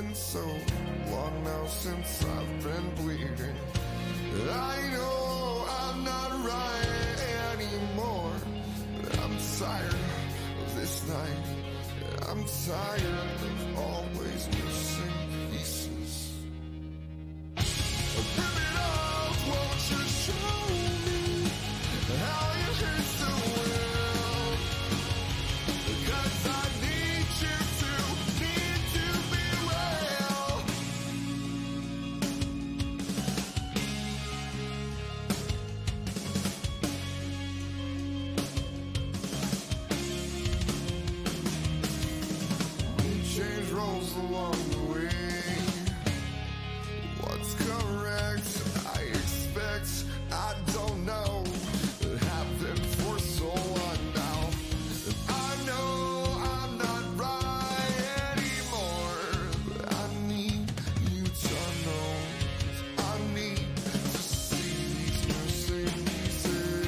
been so long now since I've been bleeding. I know I'm not right anymore, but I'm tired of this night. I'm tired of always missing pieces. Rip it off, won't you show me how you hurt so well? 'Cause I need you to be well. We change roles along the way. What's correct, I expect, I don't know. It happened for so long now. I know I'm not right anymore, but I need you to know. I need to see these missing pieces.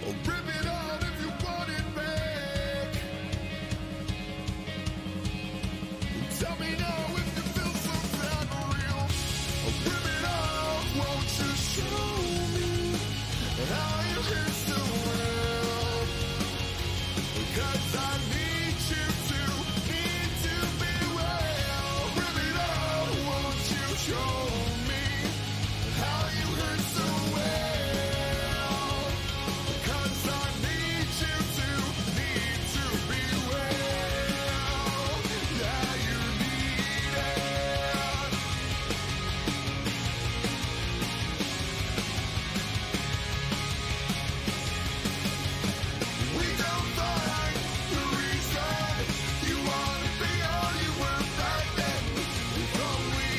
Oh, rip it out if you want it back. Tell me now if you feel so bad for real. Oh, rip it out, won't you show me how you hurt so well? 'Cause I need you to be well. Rip it out, won't you show me how you hurt so well? 'Cause I need you to be well. Yeah, you need it. We don't find the reason you wanna be all you were back then. If only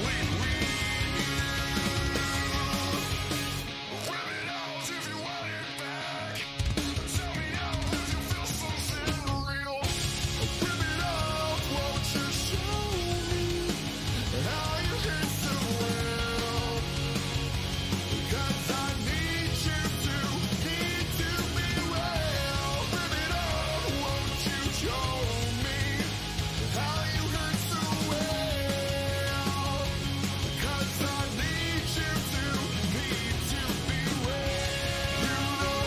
we knew. Rip it out if you want it back. Tell me now if you feel something real. Rip it out, won't you show me how you hurt so well? 'Cause I need you to be well. Rip it out, won't you show me how you hurt so well? 'Cause I need you to be well. You know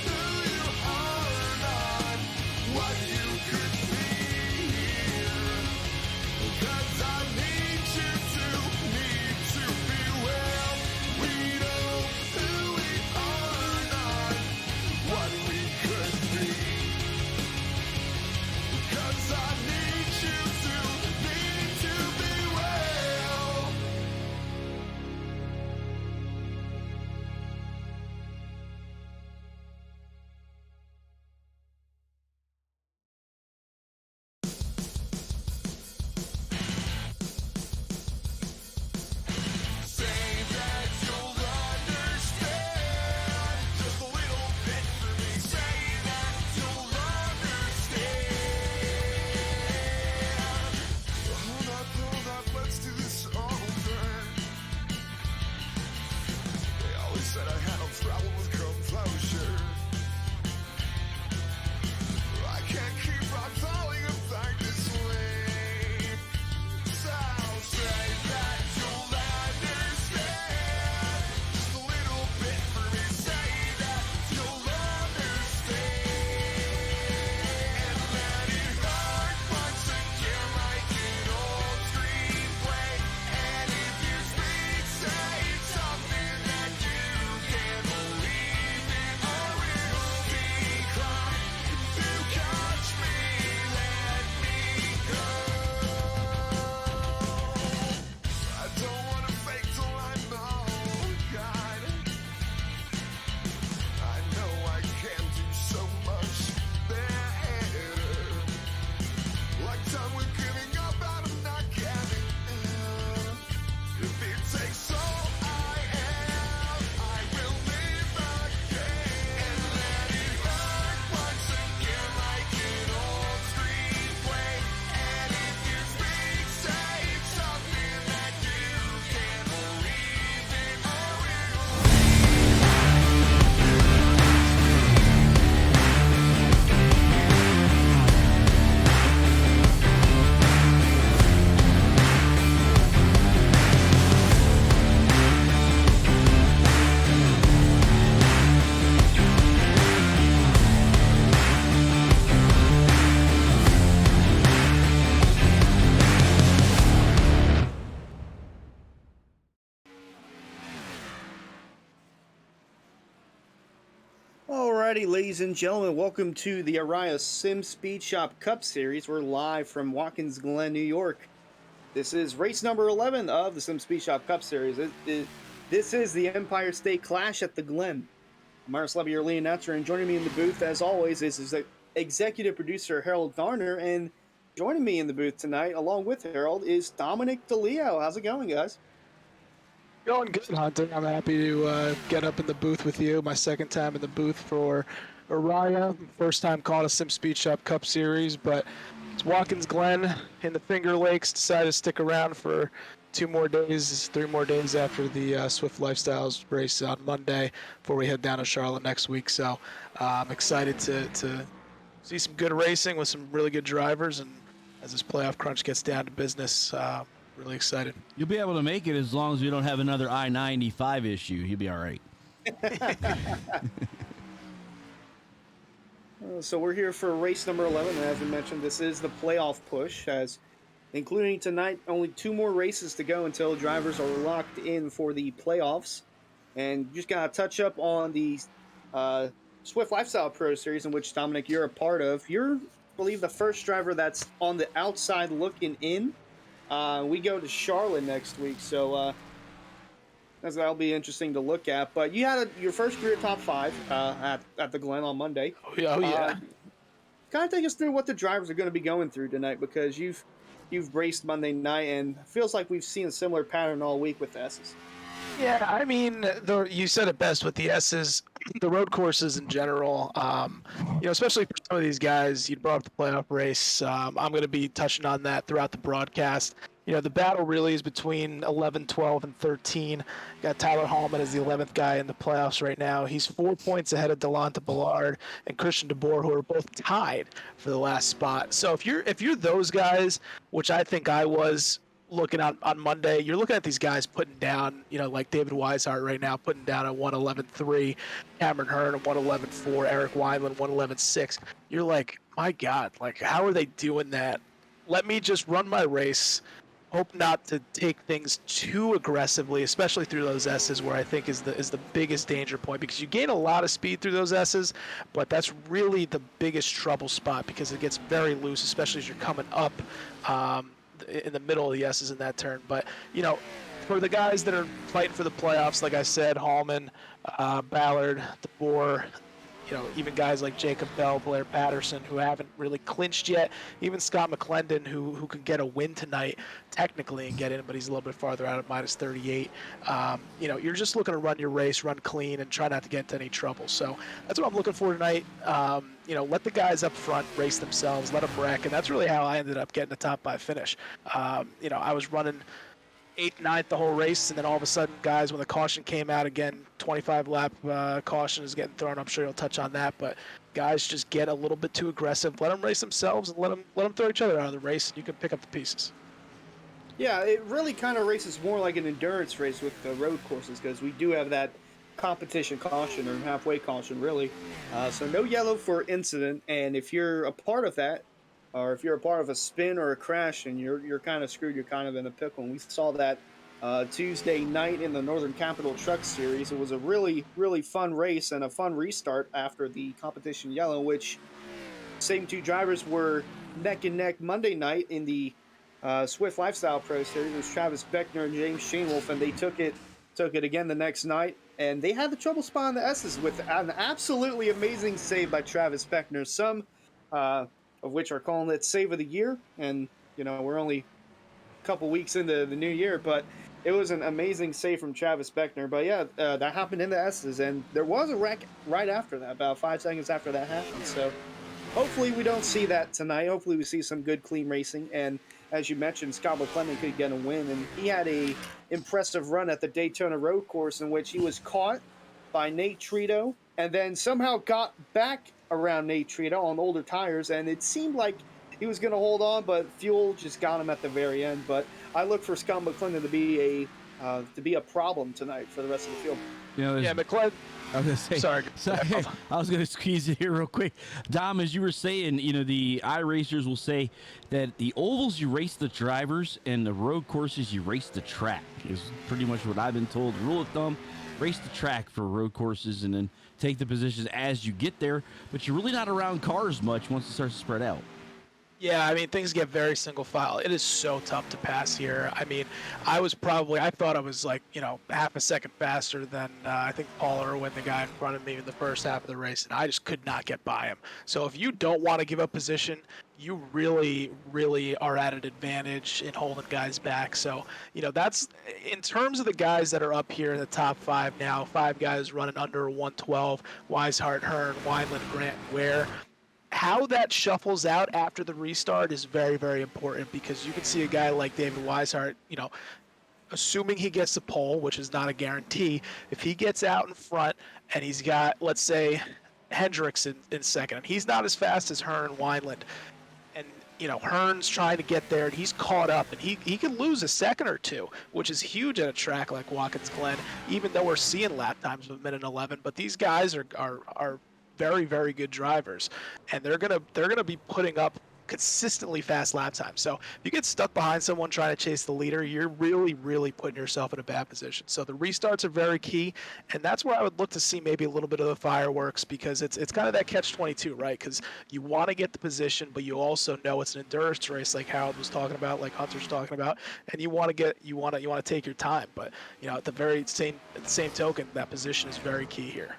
who you are, not what you could be here. 'Cause I need you to be well. We know who we are, not what we could be. 'Cause I need you to be well. Alrighty, ladies and gentlemen, welcome to the Araya SimSpeedShop Cup Series. We're live from Watkins Glen, New York. This is race number 11 of the SimSpeedShop Cup Series. This is the Empire State Clash at the Glen. I'm Marcus Levy, your lead announcer, and joining me in the booth, as always, is executive producer Harold Garner. And joining me in the booth tonight, along with Harold, is Dominic DeLeo. How's it going, guys? Going good, Hunter. I'm happy to get up in the booth with you. My second time in the booth for Araya. First time calling a SimSpeedShop Cup Series, but it's Watkins Glen in the Finger Lakes. Decided to stick around for 3 more days after the Swift Lifestyles race on Monday before we head down to Charlotte next week. So I'm excited to see some good racing with some really good drivers, and as this playoff crunch gets down to business, really excited. You'll be able to make it as long as we don't have another I-95 issue. You'll be all right. So we're here for race number 11, and as we mentioned, this is the playoff push, as including tonight, only 2 more races to go until drivers are locked in for the playoffs. And just got to touch up on the Swift Lifestyle Pro Series, in which, Dominic, you're a part of. You're, I believe, the first driver that's on the outside looking in. We go to Charlotte next week, so that'll be interesting to look at. But you had your first career top 5 at the Glen on Monday. Oh yeah. Kind of take us through what the drivers are going to be going through tonight, because you've raced Monday night, and it feels like we've seen a similar pattern all week with the S's. Yeah, I mean, you said it best with the S's, the road courses in general. Especially for some of these guys, you brought up the playoff race. I'm going to be touching on that throughout the broadcast. The battle really is between 11, 12, and 13. You got Tyler Hallman as the 11th guy in the playoffs right now. He's 4 points ahead of Delonta Ballard and Christian DeBoer, who are both tied for the last spot. So if you're those guys, which I think I was looking on Monday, you're looking at these guys putting down, like David Weishart right now, putting down a 1:11.3, Cameron Hearn a 1:11.4, Eric Weiland 1:11.6. You're like, my God, like, how are they doing that? Let me just run my race. Hope not to take things too aggressively, especially through those S's, where I think is the biggest danger point, because you gain a lot of speed through those S's, but that's really the biggest trouble spot, because it gets very loose, especially as you're coming up in the middle of the S's in that turn. But for the guys that are fighting for the playoffs, like I said, Hallman, Ballard, DeBoer, even guys like Jacob Bell, Blair Patterson, who haven't really clinched yet. Even Scott Mcclendon, who could get a win tonight technically and get in, but he's a little bit farther out at -38. You're just looking to run your race, run clean, and try not to get into any trouble. So that's what I'm looking for tonight. Let the guys up front race themselves, let them wreck, and that's really how I ended up getting the top 5 finish. I was running 8th, 9th the whole race, and then all of a sudden, guys, when the caution came out again, 25-lap caution is getting thrown. I'm sure you'll touch on that, but guys just get a little bit too aggressive. Let them race themselves, and let them throw each other out of the race, and you can pick up the pieces. Yeah, it really kind of races more like an endurance race with the road courses, because we do have that competition caution, or halfway caution, really. So no yellow for incident, and if you're a part of that, or if you're a part of a spin or a crash, and you're kind of screwed, you're kind of in a pickle. And we saw that Tuesday night in the Northern Capital Truck Series. It was a really, really fun race and a fun restart after the competition yellow, which same 2 drivers were neck and neck Monday night in the Swift Lifestyle Pro Series. It was Travis Beckner and James Shainwolf, and they took it again the next night. And they had the trouble spot on the S's with an absolutely amazing save by Travis Beckner. Some of which are calling it Save of the Year. And, we're only a couple weeks into the new year, but it was an amazing save from Travis Beckner. But yeah, that happened in the S's, and there was a wreck right after that, about 5 seconds after that happened. So hopefully we don't see that tonight. Hopefully we see some good, clean racing. And as you mentioned, Scott Mcclendon could get a win, and he had a impressive run at the Daytona road course in which he was caught by Nate Trito and then somehow got back around Nate Trito on older tires, and it seemed like he was going to hold on, but fuel just got him at the very end. But I look for Scott Mcclendon to be a problem tonight for the rest of the field. McClendon. I was going to say, sorry. I was going to squeeze it here real quick. Dom, as you were saying, the iRacers will say that the ovals, you race the drivers, and the road courses, you race the track, is pretty much what I've been told. Rule of thumb, race the track for road courses, and then take the positions as you get there, but you're really not around cars much once it starts to spread out. Yeah, I mean, things get very single file. It is so tough to pass here. I mean, I thought I was like, half a second faster than I think Paul Irwin, the guy in front of me in the first half of the race, and I just could not get by him. So if you don't want to give up position, you really, really are at an advantage in holding guys back. So, that's in terms of the guys that are up here in the top 5 now, 5 guys running under 112, Weishart, Hearn, Weiland, Grant, Ware. How that shuffles out after the restart is very, very important because you can see a guy like David Weishart, assuming he gets the pole, which is not a guarantee, if he gets out in front and he's got, let's say, Hendricks in second, and he's not as fast as Hearn and Wineland, and, Hearn's trying to get there, and he's caught up, and he can lose a second or two, which is huge at a track like Watkins Glen, even though we're seeing lap times of 1:11, but these guys are very, very good drivers, and they're gonna be putting up consistently fast lap times. So if you get stuck behind someone trying to chase the leader, you're really, really putting yourself in a bad position. So the restarts are very key, and that's where I would look to see maybe a little bit of the fireworks because it's kind of that catch-22, right? Because you want to get the position, but you also know it's an endurance race, like Harold was talking about, like Hunter's talking about, and you want to take your time. But at the same token, that position is very key here.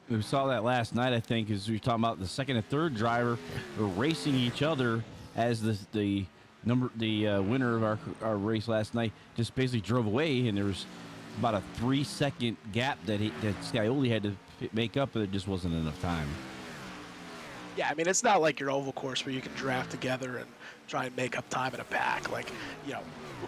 We saw that last night, I think, as we were talking about the second and third driver were racing each other as the winner of our race last night just basically drove away, and there was about a 3-second gap that Scioli had to make up, but it just wasn't enough time. Yeah, I mean, it's not like your oval course where you can draft together and try and make up time in a pack. Like,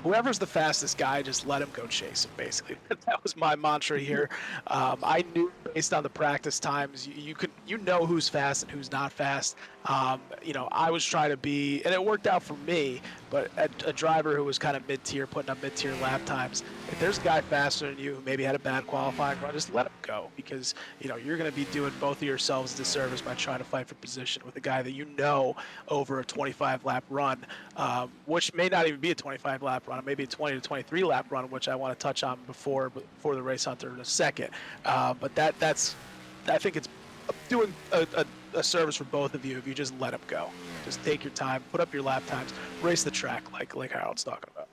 whoever's the fastest guy, just let him go chase him, basically. That was my mantra here. I knew based on the practice times, you know who's fast and who's not fast. I was trying to be, and it worked out for me, but a driver who was kind of mid-tier, putting up mid-tier lap times, if there's a guy faster than you who maybe had a bad qualifying run, just let him go because, you're going to be doing both of yourselves a disservice by trying to fight for position with a guy that over a 25-lap run, which may not even be a 25-lap run, maybe a 20 to 23-lap run, which I want to touch on before the race, Hunter, in a second. But I think it's doing a service for both of you if you just let them go. Just take your time, put up your lap times, race the track like Harold's talking about.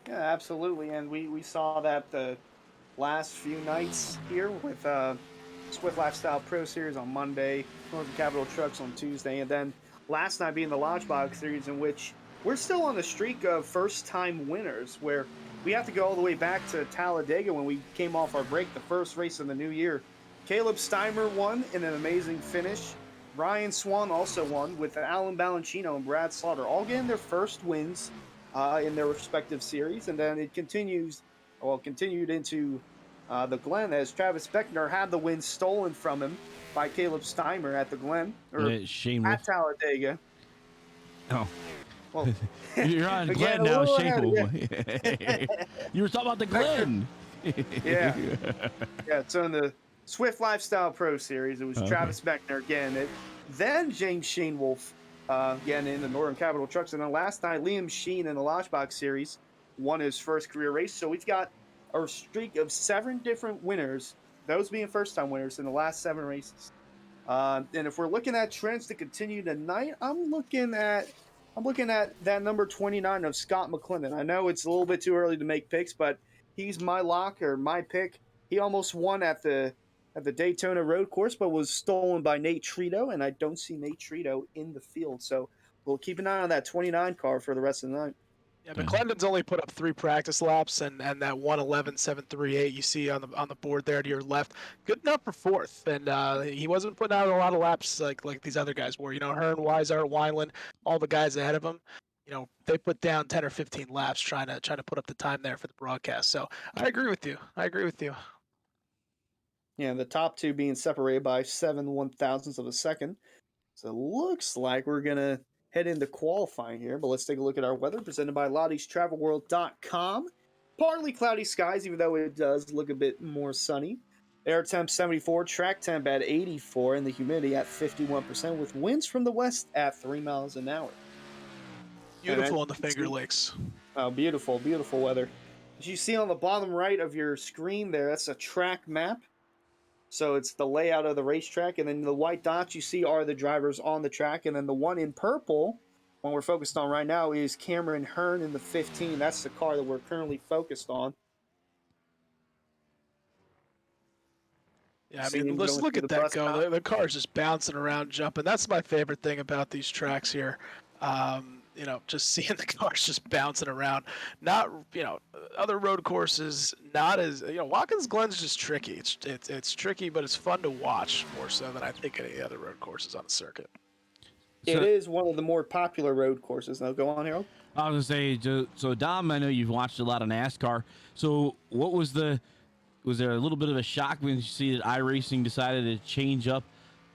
Yeah, absolutely. And we saw that the last few nights here with Swift Lifestyle Pro Series on Monday, Northern Capital Trucks on Tuesday, and then last night being the Launchbox Series, in which we're still on the streak of first-time winners, where we have to go all the way back to Talladega when we came off our break, the first race of the new year. Caleb Steimer won in an amazing finish. Ryan Swan also won, with Alan Balancino and Brad Slaughter all getting their first wins in their respective series. And then it continued into the Glen, as Travis Beckner had the win stolen from him by Caleb Steimer at the Glen, or at Talladega. Oh. Well, you're on Glen now, Shameful. You were talking about the Glen. Yeah. So in the Swift Lifestyle Pro Series, it was Travis Beckner again. Then James Shane Wolf again in the Northern Capital Trucks. And then last night, Liam Sheen in the Launchbox Series won his first career race. So we've got a streak of 7 different winners, those being first-time winners in the last 7 races. And if we're looking at trends to continue tonight, I'm looking at that number 29 of Scott Mcclendon. I know it's a little bit too early to make picks, but he's my lock, or my pick. He almost won at the Daytona road course, but was stolen by Nate Trito, and I don't see Nate Trito in the field. So we'll keep an eye on that 29 car for the rest of the night. Yeah, McClendon's only put up 3 practice laps, and that 1:11.738 you see on the board there to your left, good enough for 4th. And he wasn't putting out a lot of laps like these other guys were. Hearn, Weishart, Weiland, all the guys ahead of him. They put down 10 or 15 laps trying to put up the time there for the broadcast. So I agree with you. Yeah, the top 2 being separated by 7 1/1000ths of a second. So it looks like we're gonna head into qualifying here, but let's take a look at our weather presented by Lottie'sTravelWorld.com. Partly cloudy skies, even though it does look a bit more sunny. Air temp 74, track temp at 84, and the humidity at 51%, with winds from the west at 3 miles an hour. Beautiful in the Finger Lakes. Oh, beautiful, beautiful weather. As you see on the bottom right of your screen there, that's a track map. So it's the layout of the racetrack, and then the white dots you see are the drivers on the track, and then the one in purple, one we're focused on right now, is Cameron Hearn in the 15. That's the car that we're currently focused on. Yeah, I See mean, him let's going look through at the that bus go. stop. The car's just bouncing around, jumping. That's my favorite thing about these tracks here. You know, just seeing the cars just bouncing around. Not, you know, other road courses, not as, you know, Watkins Glen's just tricky. It's tricky, but it's fun to watch more so than I think any other road courses on the circuit. It So is one of the more popular road courses. Now, go on, Harold. I was gonna say, so Dom, I know you've watched a lot of NASCAR. So what was there a little bit of a shock when you see that iRacing decided to change up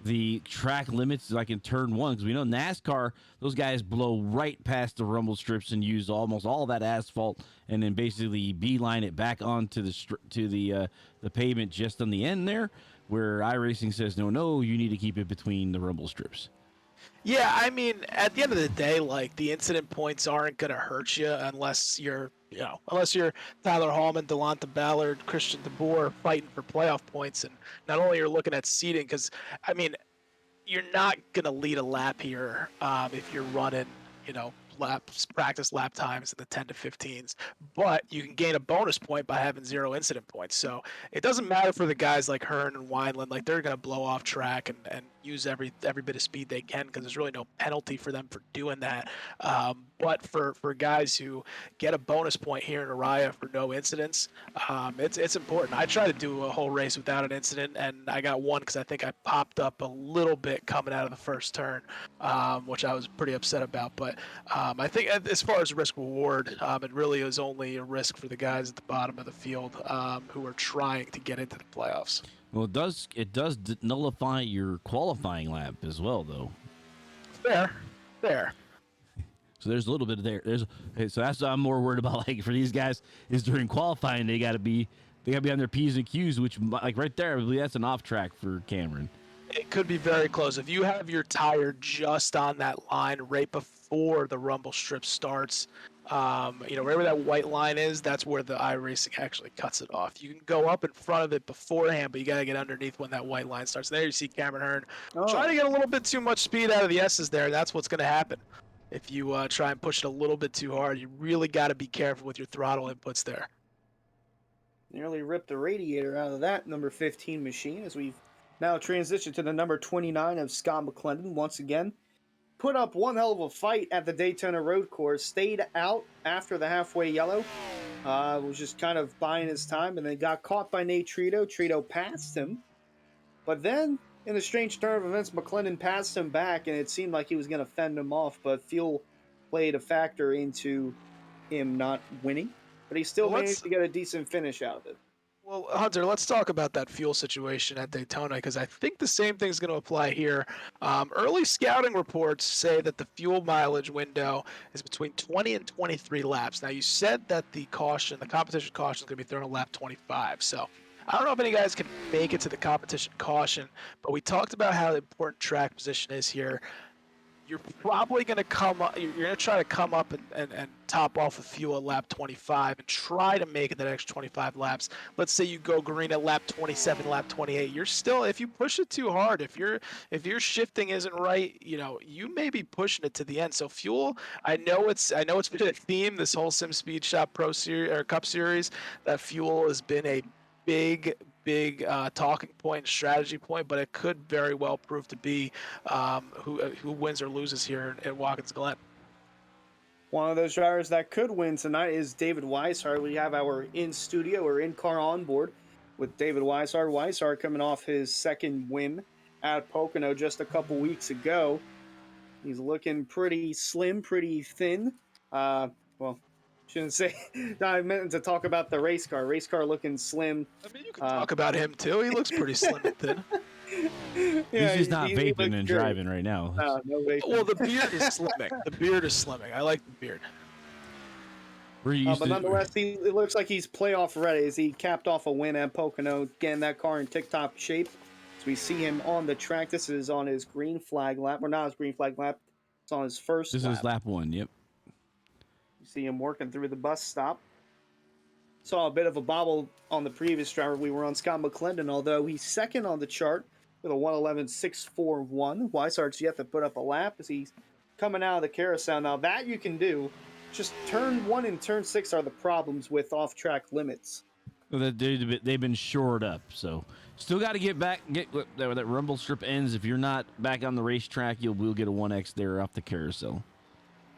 the track limits like in turn one? Because we know NASCAR, those guys blow right past the rumble strips and use almost all that asphalt, and then basically beeline it back onto the pavement just on the end there. Where iRacing says no, you need to keep it between the rumble strips. Yeah, I mean, at the end of the day, like the incident points aren't gonna hurt you unless you're, you know, unless you're Tyler Hallman, Delonta Ballard, Christian DeBoer fighting for playoff points, and not only you're looking at seeding, because I mean, you're not gonna lead a lap here if you're running, you know, practice lap times in the 10 to 15s, but you can gain a bonus point by having 0 incident points. So it doesn't matter for the guys like Hearn and Weiland, like they're gonna blow off track and use every bit of speed they can because there's really no penalty for them for doing that. But for guys who get a bonus point here in Araya for no incidents, it's important. I try to do a whole race without an incident, and I got one because I think I popped up a little bit coming out of the first turn, which I was pretty upset about. But I think as far as risk reward, it really is only a risk for the guys at the bottom of the field who are trying to get into the playoffs. Well, it does nullify your qualifying lap as well, though. Fair. So there's a little bit of there. So that's what I'm more worried about. Like for these guys, is during qualifying they got to be on their P's and Q's, which like right there, I believe that's an off track for Cameron. It could be very close. If you have your tire just on that line right before the rumble strip starts, you know, wherever that white line is, that's where the iRacing actually cuts it off. You can go up in front of it beforehand, but you got to get underneath when that white line starts. There you see Cameron Hearn trying to get a little bit too much speed out of the S's there. That's what's going to happen. If you try and push it a little bit too hard, you really got to be careful with your throttle inputs there. Nearly ripped the radiator out of that number 15 machine as we've now transitioned to the number 29 of Scott Mcclendon once again. Put up one hell of a fight at the Daytona road course, stayed out after the halfway yellow, was just kind of buying his time, and then got caught by Nate Trito. Trito passed him, but then in a strange turn of events, McClendon passed him back, and it seemed like he was going to fend him off, but fuel played a factor into him not winning, but he still managed to get a decent finish out of it. Well, Hunter, let's talk about that fuel situation at Daytona because I think the same thing's going to apply here. Early scouting reports say that the fuel mileage window is between 20 and 23 laps. Now, you said that the competition caution is going to be thrown at lap 25. So I don't know if any guys can make it to the competition caution, but we talked about how important track position is here. You're probably going to come up, you're going to try to come up and top off with fuel at lap 25 and try to make it that extra 25 laps. Let's say you go green at lap 27, lap 28. You're still, if you push it too hard, if your shifting isn't right, you know, you may be pushing it to the end. So fuel, I know it's been a theme this whole SimSpeedShop Pro Series or Cup Series that fuel has been a big talking point, strategy point, but it could very well prove to be who wins or loses here at Watkins Glen. One of those drivers that could win tonight is David Weishart. We have our in-studio or in-car onboard with David Weishart. Weishart coming off his second win at Pocono just a couple weeks ago. He's looking pretty slim, pretty thin. Well, shouldn't say. I meant to talk about the race car. Race car looking slim. I mean, you can talk about him too. He looks pretty slim and thin. Yeah, He's just not he vaping looks and good. driving right now. No vaping. Well, the beard is slimming. The beard is slimming. I like the beard. We're used But to, nonetheless, it looks like he's playoff ready as he capped off a win at Pocono, getting that car in tip-top shape. So we see him on the track. This is on his green flag lap. Or not his green flag lap. It's on his first This lap. is lap one. Yep. You see him working through the bus stop. Saw a bit of a bobble on the previous driver. We were on Scott Mcclendon, although he's second on the chart with a 111.641. Weishart's yet to put up a lap as he's coming out of the carousel. Now that you can do. Just turn 1 and turn 6 are the problems with off-track limits. Well, they've been shored up, so still got to get back. Get that rumble strip ends. If you're not back on the racetrack, we'll get a 1X there off the carousel.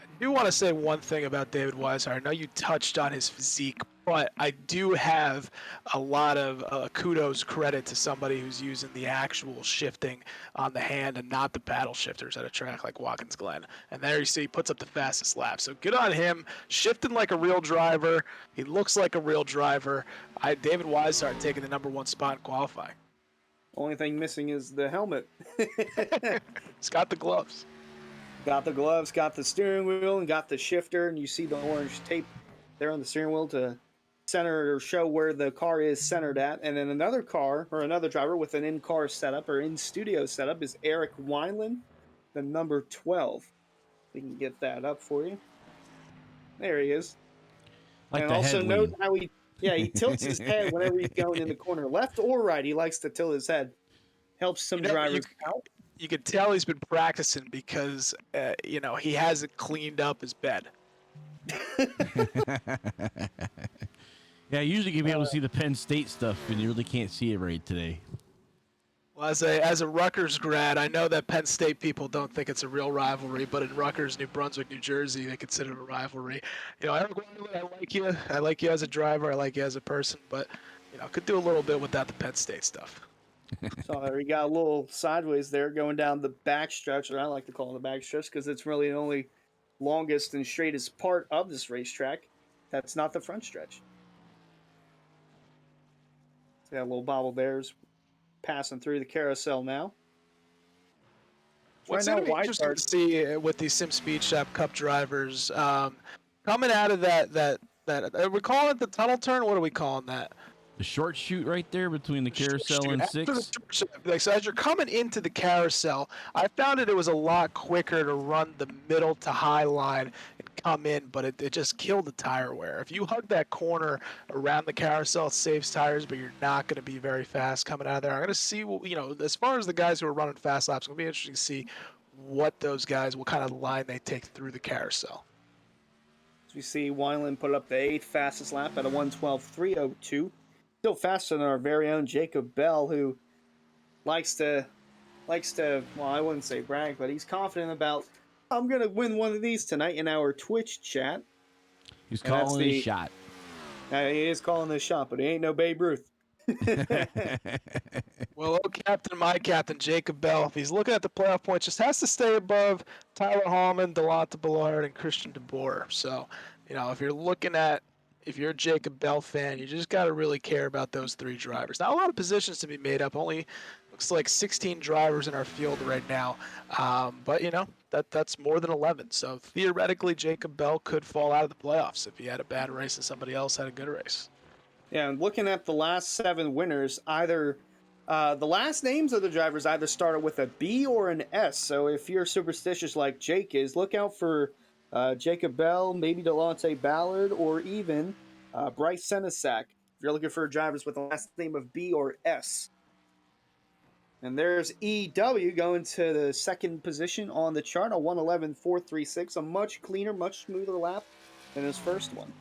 I do want to say one thing about David Weishart. I know you touched on his physique, but I do have a lot of kudos credit to somebody who's using the actual shifting on the hand and not the paddle shifters at a track like Watkins Glen. And there you see he puts up the fastest lap. So good on him, shifting like a real driver. He looks like a real driver. David Weishart taking the #1 spot in qualifying. Only thing missing is the helmet. He's got the gloves. Got the gloves, got the steering wheel, and got the shifter, and you see the orange tape there on the steering wheel to center or show where the car is centered at. And then another car, or another driver with an in-car setup or in-studio setup is Eric Weiland, the number 12. We can get that up for you. There he is. Like and the also head note lean. how he tilts his head whenever he's going in the corner. Left or right, he likes to tilt his head. Helps some drivers out. You can tell he's been practicing because, he hasn't cleaned up his bed. Yeah, usually you'll be able to see the Penn State stuff, and you really can't see it right today. Well, as a Rutgers grad, I know that Penn State people don't think it's a real rivalry, but in Rutgers, New Brunswick, New Jersey, they consider it a rivalry. Eric Weiland, I like you. I like you as a driver. I like you as a person, but could do a little bit without the Penn State stuff. So we got a little sideways there going down the back stretch, or I like to call it the back stretch because it's really the only longest and straightest part of this racetrack. That's not the front stretch. So got a little bobble there's passing through the carousel now. What's right going to now, be interesting to see with these SimSpeedShop Cup drivers coming out of that are we calling it the tunnel turn? What are we calling that? The short shoot right there between the carousel and 6. So as you're coming into the carousel, I found it was a lot quicker to run the middle to high line and come in, but it just killed the tire wear. If you hug that corner around the carousel, it saves tires, but you're not going to be very fast coming out of there. I'm going to see, as far as the guys who are running fast laps, it's going to be interesting to see what kind of line they take through the carousel. As we see Weiland put up the 8th fastest lap at a 1:12.302. Still faster than our very own Jacob Bell, who likes to, well, I wouldn't say brag, but he's confident about, I'm going to win one of these tonight in our Twitch chat. He's calling his shot. He is calling this shot, but he ain't no Babe Ruth. Well, my captain, Jacob Bell, if he's looking at the playoff points, just has to stay above Tyler Hallman, Delonta Ballard, and Christian DeBoer. So, if you're a Jacob Bell fan, you just got to really care about those 3 drivers. Now, a lot of positions to be made up. Only looks like 16 drivers in our field right now. But, that's more than 11. So, theoretically, Jacob Bell could fall out of the playoffs if he had a bad race and somebody else had a good race. Yeah, and looking at the last 7 winners, either the last names of the drivers either started with a B or an S. So if you're superstitious like Jake is, look out for Jacob Bell, maybe Delonte Ballard, or even Bryce Senesac. If you're looking for drivers with the last name of B or S. And there's EW going to the 2nd position on the chart, a 1:11.436, a much cleaner, much smoother lap than his first one.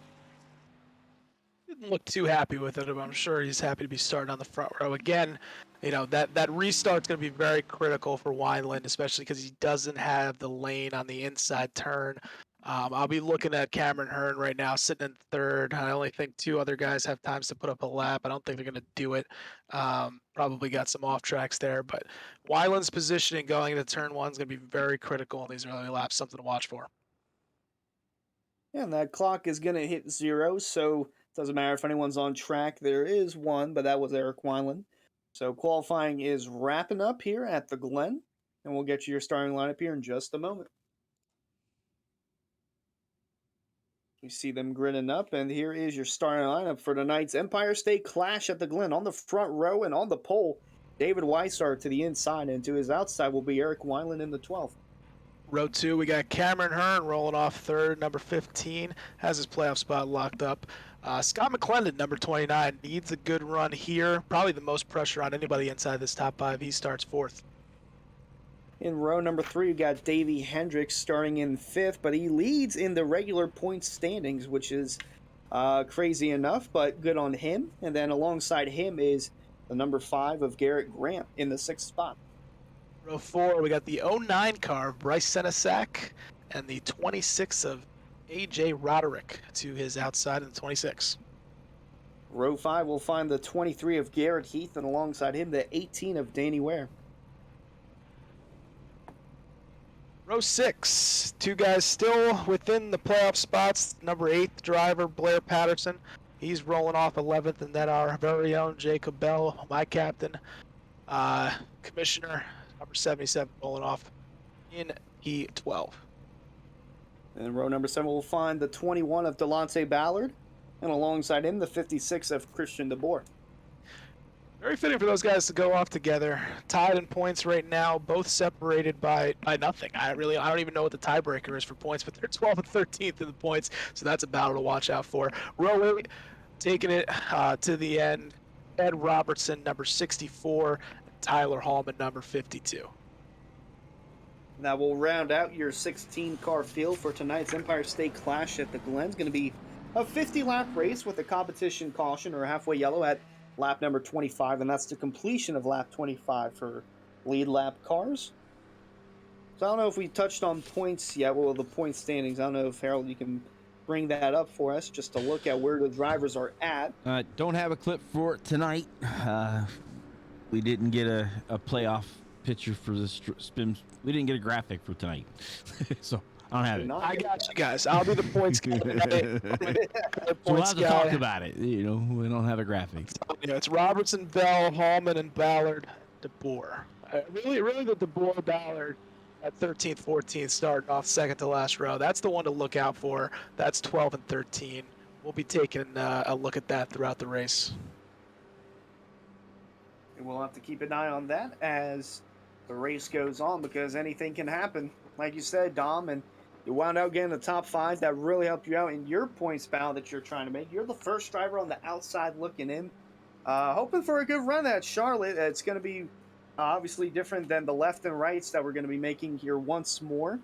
Didn't look too happy with it, but I'm sure he's happy to be starting on the front row. Again, that restart's going to be very critical for Weiland, especially because he doesn't have the lane on the inside turn. I'll be looking at Cameron Hearn right now, sitting in 3rd. I only think 2 other guys have times to put up a lap. I don't think they're going to do it. Probably got some off tracks there, but Weiland's positioning going into turn 1 is going to be very critical in these early laps, something to watch for. Yeah, and that clock is going to hit 0, so doesn't matter if anyone's on track. There is one, but that was Eric Weiland. So qualifying is wrapping up here at the Glen, and we'll get you your starting lineup here in just a moment. You see them grinning up, and here is your starting lineup for tonight's Empire State Clash at the Glen. On the front row and on the pole, David Weishart to the inside, and to his outside will be Eric Weiland in the 12th. Row 2, we got Cameron Hearn rolling off third. Number 15 has his playoff spot locked up. Scott Mcclendon, number 29, needs a good run here. Probably the most pressure on anybody inside this top 5. He starts fourth. In row number 3, you got Davey Hendricks starting in 5th, but he leads in the regular points standings, which is crazy enough, but good on him. And then alongside him is the number 5 of Garrett Grant in the 6th spot. Row 4, we got the 09 car of Bryce Senesac and the 26 of A.J. Roderick to his outside in the 26. Row 5 will find the 23 of Garrett Heath, and alongside him, the 18 of Danny Ware. Row 6, 2 guys still within the playoff spots. Number 8 driver, Blair Patterson. He's rolling off 11th, and then our very own Jacob Bell, my captain, commissioner, number 77, rolling off in P12. In row number 7, we'll find the 21 of Delonte Ballard, and alongside him, the 56 of Christian DeBoer. Very fitting for those guys to go off together. Tied in points right now, both separated by nothing. I don't even know what the tiebreaker is for points, but they're 12th and 13th in the points, so that's a battle to watch out for. Row 8, taking it to the end, Ed Robertson, number 64, and Tyler Hallman, number 52. Now we'll round out your 16-car field for tonight's Empire State Clash at the Glen. It's going to be a 50-lap race with a competition caution or halfway yellow at lap number 25, and that's the completion of lap 25 for lead lap cars. So I don't know if we touched on points yet, well, the point standings. I don't know if, Harold, you can bring that up for us just to look at where the drivers are at. Don't have a clip for tonight. We didn't get a playoff picture for this spin. We didn't get a graphic for tonight. So I don't have it. I got you guys. I'll be the points guy. So we'll have to talk about it. You know, we don't have a graphic. Yeah, it's Robertson, Bell, Hallman, and Ballard, DeBoer. Really the DeBoer Ballard at 13th, 14th, starting off second to last row. That's the one to look out for. That's 12 and 13. We'll be taking a look at that throughout the race. And we'll have to keep an eye on that as the race goes on, because anything can happen. Like you said, Dom, and you wound up getting the top 5. That really helped you out in your points battle that you're trying to make. You're the first driver on the outside looking in. Hoping for a good run at Charlotte. It's going to be obviously different than the left and rights that we're going to be making here once more.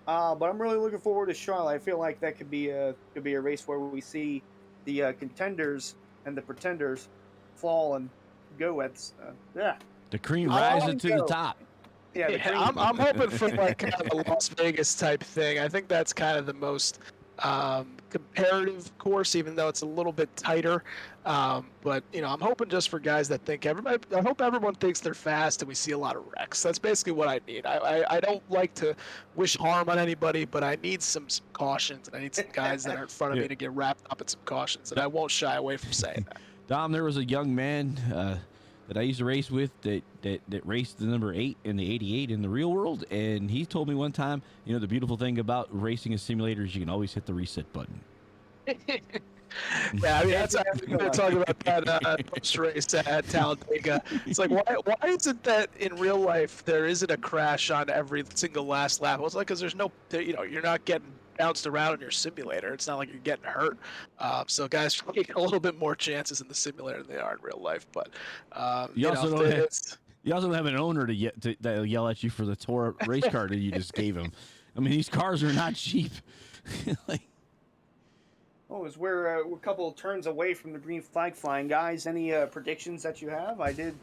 But I'm really looking forward to Charlotte. I feel like that could be a race where we see the contenders and the pretenders fall and go at The cream rises to the top. Yeah, I'm hoping for like kind of a Las Vegas type thing. I think that's kind of the most comparative course, even though it's a little bit tighter. But you know, I'm hoping just for guys that think I hope everyone thinks they're fast and we see a lot of wrecks. That's basically what I need. I don't like to wish harm on anybody, but I need some cautions, and I need some guys that are in front of me to get wrapped up in some cautions, and I won't shy away from saying that. Dom, there was a young man that I used to race with that raced the number 8 in the 88 in the real world, and he told me one time, you know, the beautiful thing about racing a simulator is you can always hit the reset button. Yeah, I mean, that's we were talking about that post race at Talladega. It's like, why is it that in real life there isn't a crash on every single last lap? Well, it's like because there's no, you know, you're not getting bounced around in your simulator. It's not like you're getting hurt. So guys are taking a little bit more chances in the simulator than they are in real life. But you also don't have an owner that'll yell at you for the tore race car that you just gave him. I mean, these cars are not cheap. We're a couple of turns away from the green flag flying, guys. Any predictions that you have? I did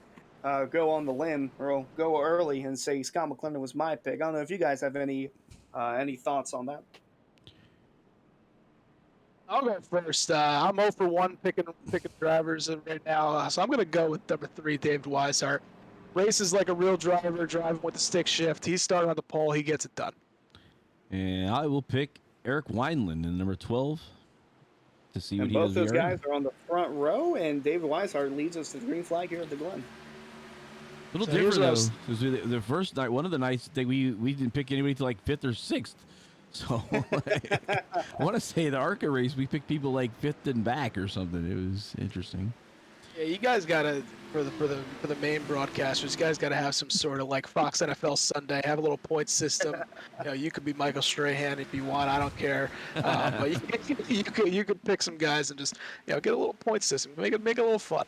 go on the limb, or go early and say Scott Mcclendon was my pick. I don't know if you guys have any thoughts on that. I'll go first. I'm 0 for 1 picking drivers right now, so I'm going to go with number 3, Dave Weishart. Races like a real driver, driving with a stick shift. He's starting on the pole. He gets it done. And I will pick Eric Weiland in number 12 to see what he does. Both those guys are on the front row, and David Weishart leads us to the green flag here at the Glen. A little different, though, because the first night, one of the nights, we didn't pick anybody till like 5th or 6th. So I want to say the ARCA race, we picked people like 5th and back or something. It was interesting. Yeah, you guys gotta for the main broadcasters. You guys gotta have some sort of like Fox NFL Sunday. Have a little point system. You could be Michael Strahan if you want. I don't care. But you could pick some guys and just get a little point system. Make it a little fun.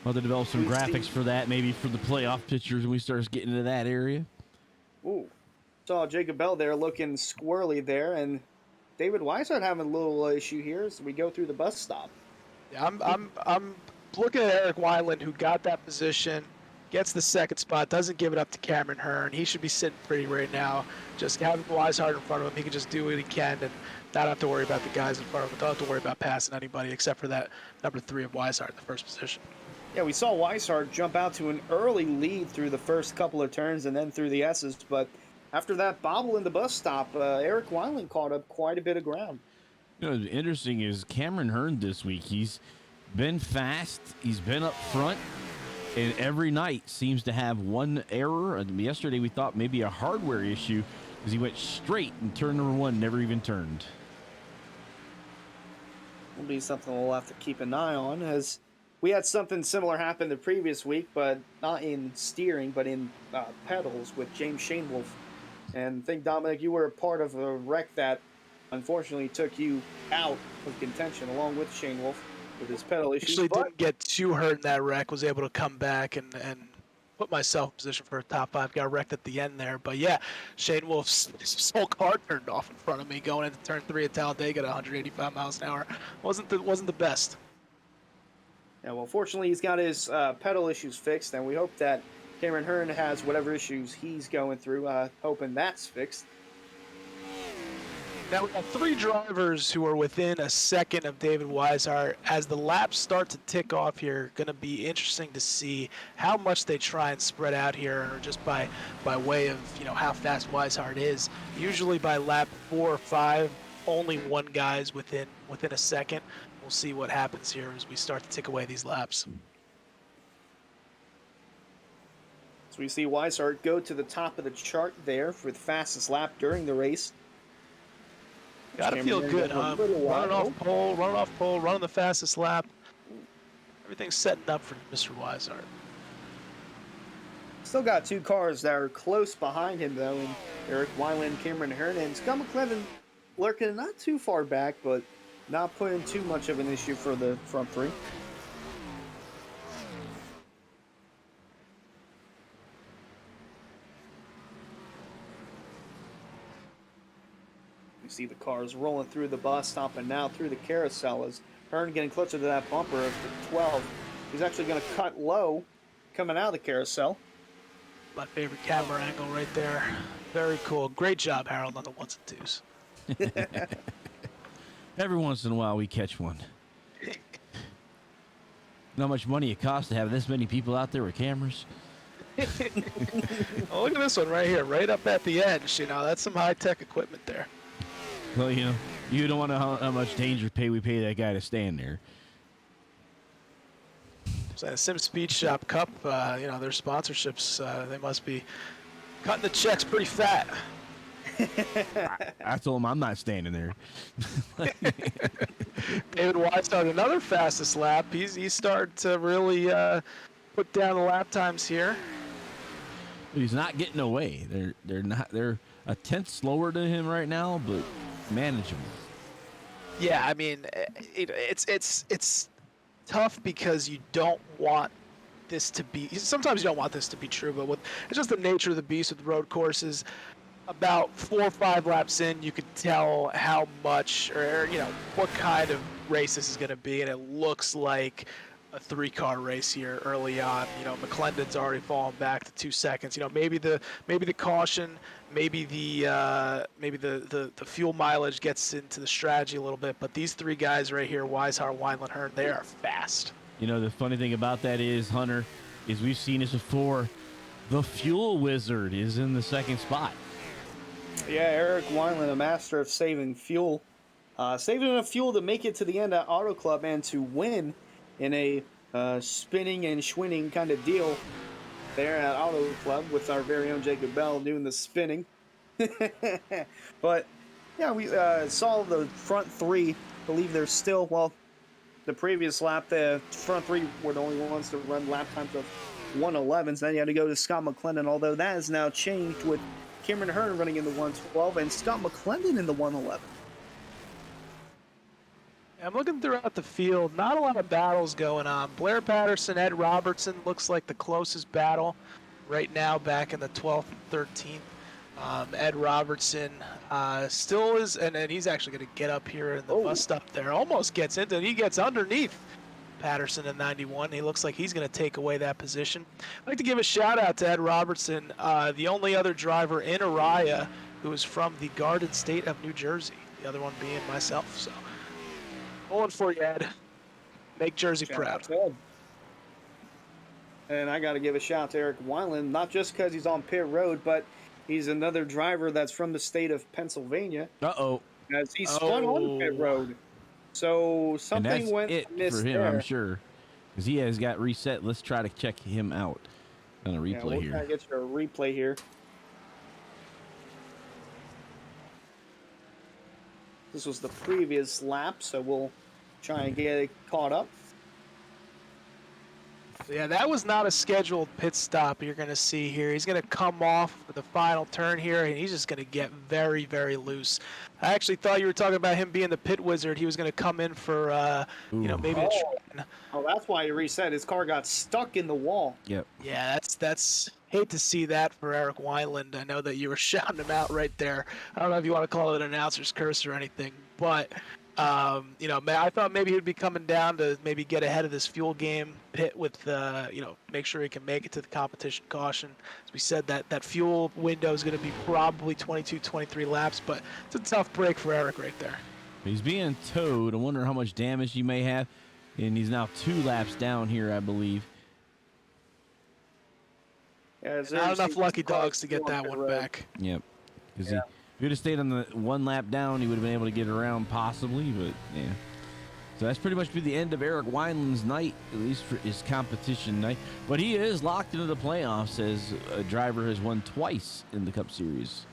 Well, to develop some We've graphics seen- for that, maybe for the playoff pictures when we start getting into that area. Ooh, saw Jacob Bell there looking squirrely there, and David Weishart having a little issue here as we go through the bus stop. Yeah, I'm looking at Eric Weiland, who got that position, gets the second spot, doesn't give it up to Cameron Hearn. He should be sitting pretty right now. Just having Weishart in front of him, he can just do what he can and not have to worry about the guys in front of him. Don't have to worry about passing anybody except for that number 3 of Weishart in the first position. Yeah, we saw Weishart jump out to an early lead through the first couple of turns and then through the S's, but after that bobble in the bus stop, Eric Weiland caught up quite a bit of ground. What's interesting is Cameron Hearn this week. He's been fast. He's been up front, and every night seems to have one error. And yesterday we thought maybe a hardware issue because he went straight and turn number 1 never even turned. Will be something we'll have to keep an eye on, as we had something similar happen the previous week, but not in steering, but in pedals with James Shanewolf. And I think, Dominic, you were a part of a wreck that unfortunately took you out of contention along with Shanewolf with his pedal issues. Actually but didn't get too hurt in that wreck. Was able to come back and put myself in position for a top 5. Got wrecked at the end there. But yeah, Shane Wolf's whole car turned off in front of me going into turn 3 at Talladega at 185 miles an hour. Wasn't the best. Yeah, well, fortunately, he's got his pedal issues fixed, and we hope that Cameron Hearn has whatever issues he's going through, hoping that's fixed. Now we have 3 drivers who are within a second of David Weishart. As the laps start to tick off here, going to be interesting to see how much they try and spread out here, or just by way of how fast Weishart is. Usually by lap 4 or 5, only one guy's within a second. We'll see what happens here as we start to tick away these laps. So we see Weishart go to the top of the chart there for the fastest lap during the race. Gotta feel good, huh? Running off pole, running the fastest lap. Everything's setting up for Mr. Weishart. Still got 2 cars that are close behind him, though, and Eric Weiland, Cameron Hearn, and Scott Mcclendon lurking not too far back, but not putting too much of an issue for the front 3. You see the cars rolling through the bus stop and now through the carousel as Hearn getting closer to that bumper of the 12. He's actually going to cut low coming out of the carousel. My favorite camera angle right there. Very cool. Great job, Harold, on the 1s and 2s. Every once in a while we catch one. Not much money it costs to have this many people out there with cameras. Oh, look at this one right here, right up at the edge. That's some high-tech equipment there. Well, you don't want to know how much danger pay we pay that guy to stand there. So SimSpeedShop Cup, their sponsorships, they must be cutting the checks pretty fat. I told him I'm not standing there. David Weishart, another fastest lap. He's starting to really put down the lap times here. He's not getting away. They're a tenth slower than him right now, but manageable. Yeah, I mean, it's tough because you don't want this to be. Sometimes you don't want this to be true, but it's just the nature of the beast with road courses. About 4 or 5 laps in, you could tell how much or what kind of race this is going to be, and it looks like a 3-car race here early on. Mcclendon's already fallen back to 2 seconds. Maybe the caution, maybe the fuel mileage gets into the strategy a little bit, but these 3 guys right here, Weishart, Weiland, Hearn, they are fast. The funny thing about that is, Hunter, is we've seen this before. The fuel wizard is in the 2nd spot. Yeah, Eric Weiland, a master of saving fuel. Saving enough fuel to make it to the end at Auto Club and to win in a spinning and schwinning kind of deal there at Auto Club with our very own Jacob Bell doing the spinning. But, yeah, we saw the front 3. I believe they're still, the previous lap, the front three were the only ones to run lap times of 1:11s. Then you had to go to Scott Mcclendon, although that has now changed with Cameron Hearn running in the 1:12 and Scott Mcclendon in the 1:11. I'm looking throughout the field. Not a lot of battles going on. Blair Patterson, Ed Robertson looks like the closest battle right now, back in the 12th and 13th. Ed Robertson still is, and he's actually going to get up here in the bust up there. Almost gets into it. He gets underneath Patterson in 91. He looks like he's going to take away that position. I'd like to give a shout out to Ed Robertson, the only other driver in Araya who is from the Garden State of New Jersey. The other one being myself. So, pulling for you, Ed. Make Jersey proud. And I got to give a shout out to Eric Weiland, not just because he's on pit road, but he's another driver that's from the state of Pennsylvania. As he spun on pit road. So something went missed for him, there. I'm sure, because he has got reset. Let's try to check him out on a replay we'll here. try to get you a replay here. This was the previous lap, so we'll try and get it caught up. Yeah, that was not a scheduled pit stop you're going to see here. He's going to come off for the final turn here, and he's just going to get very, very loose. I actually thought you were talking about him being the pit wizard. He was going to come in for, maybe a try. Oh, that's why he reset. His car got stuck in the wall. Yep. Yeah, that's hate to see that for Eric Weiland. I know that you were shouting him out right there. I don't know if you want to call it an announcer's curse or anything, but I thought maybe he'd be coming down to maybe get ahead of this fuel game pit with, make sure he can make it to the competition caution. As we said, that fuel window is going to be probably 22, 23 laps, but it's a tough break for Eric right there. He's being towed. I wonder how much damage he may have. And he's now 2 laps down here, I believe. Yeah, not enough lucky dogs to get that one back. Yep. Because if he would have stayed on the 1 lap down, he would have been able to get around possibly, but yeah. So that's pretty much be the end of Eric Weiland's night, at least for his competition night. But he is locked into the playoffs as a driver has won twice in the Cup Series.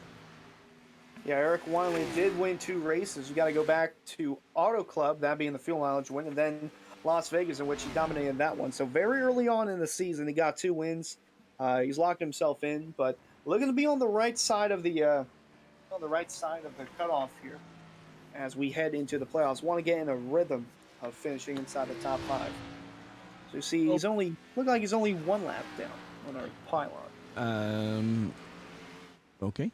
Yeah, Eric Weiland did win 2 races. You got to go back to Auto Club, that being the fuel mileage win, and then Las Vegas, in which he dominated that one. So very early on in the season, he got 2 wins. He's locked himself in, but looking to be on the right side of the cutoff here as we head into the playoffs. Want to get in a rhythm of finishing inside the top 5. So you see, he's only 1 lap down on our pylon. Okay.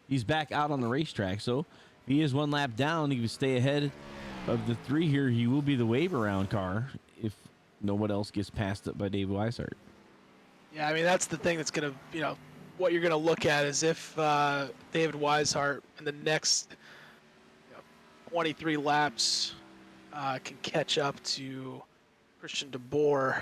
He's back out on the racetrack, so if he is 1 lap down, he can stay ahead of the 3 here. He will be the wave around car if no one else gets passed up by Dave Weishart. Yeah, I mean, that's the thing that's going to, what you're going to look at is if David Weishart in the next 23 laps can catch up to Christian DeBoer.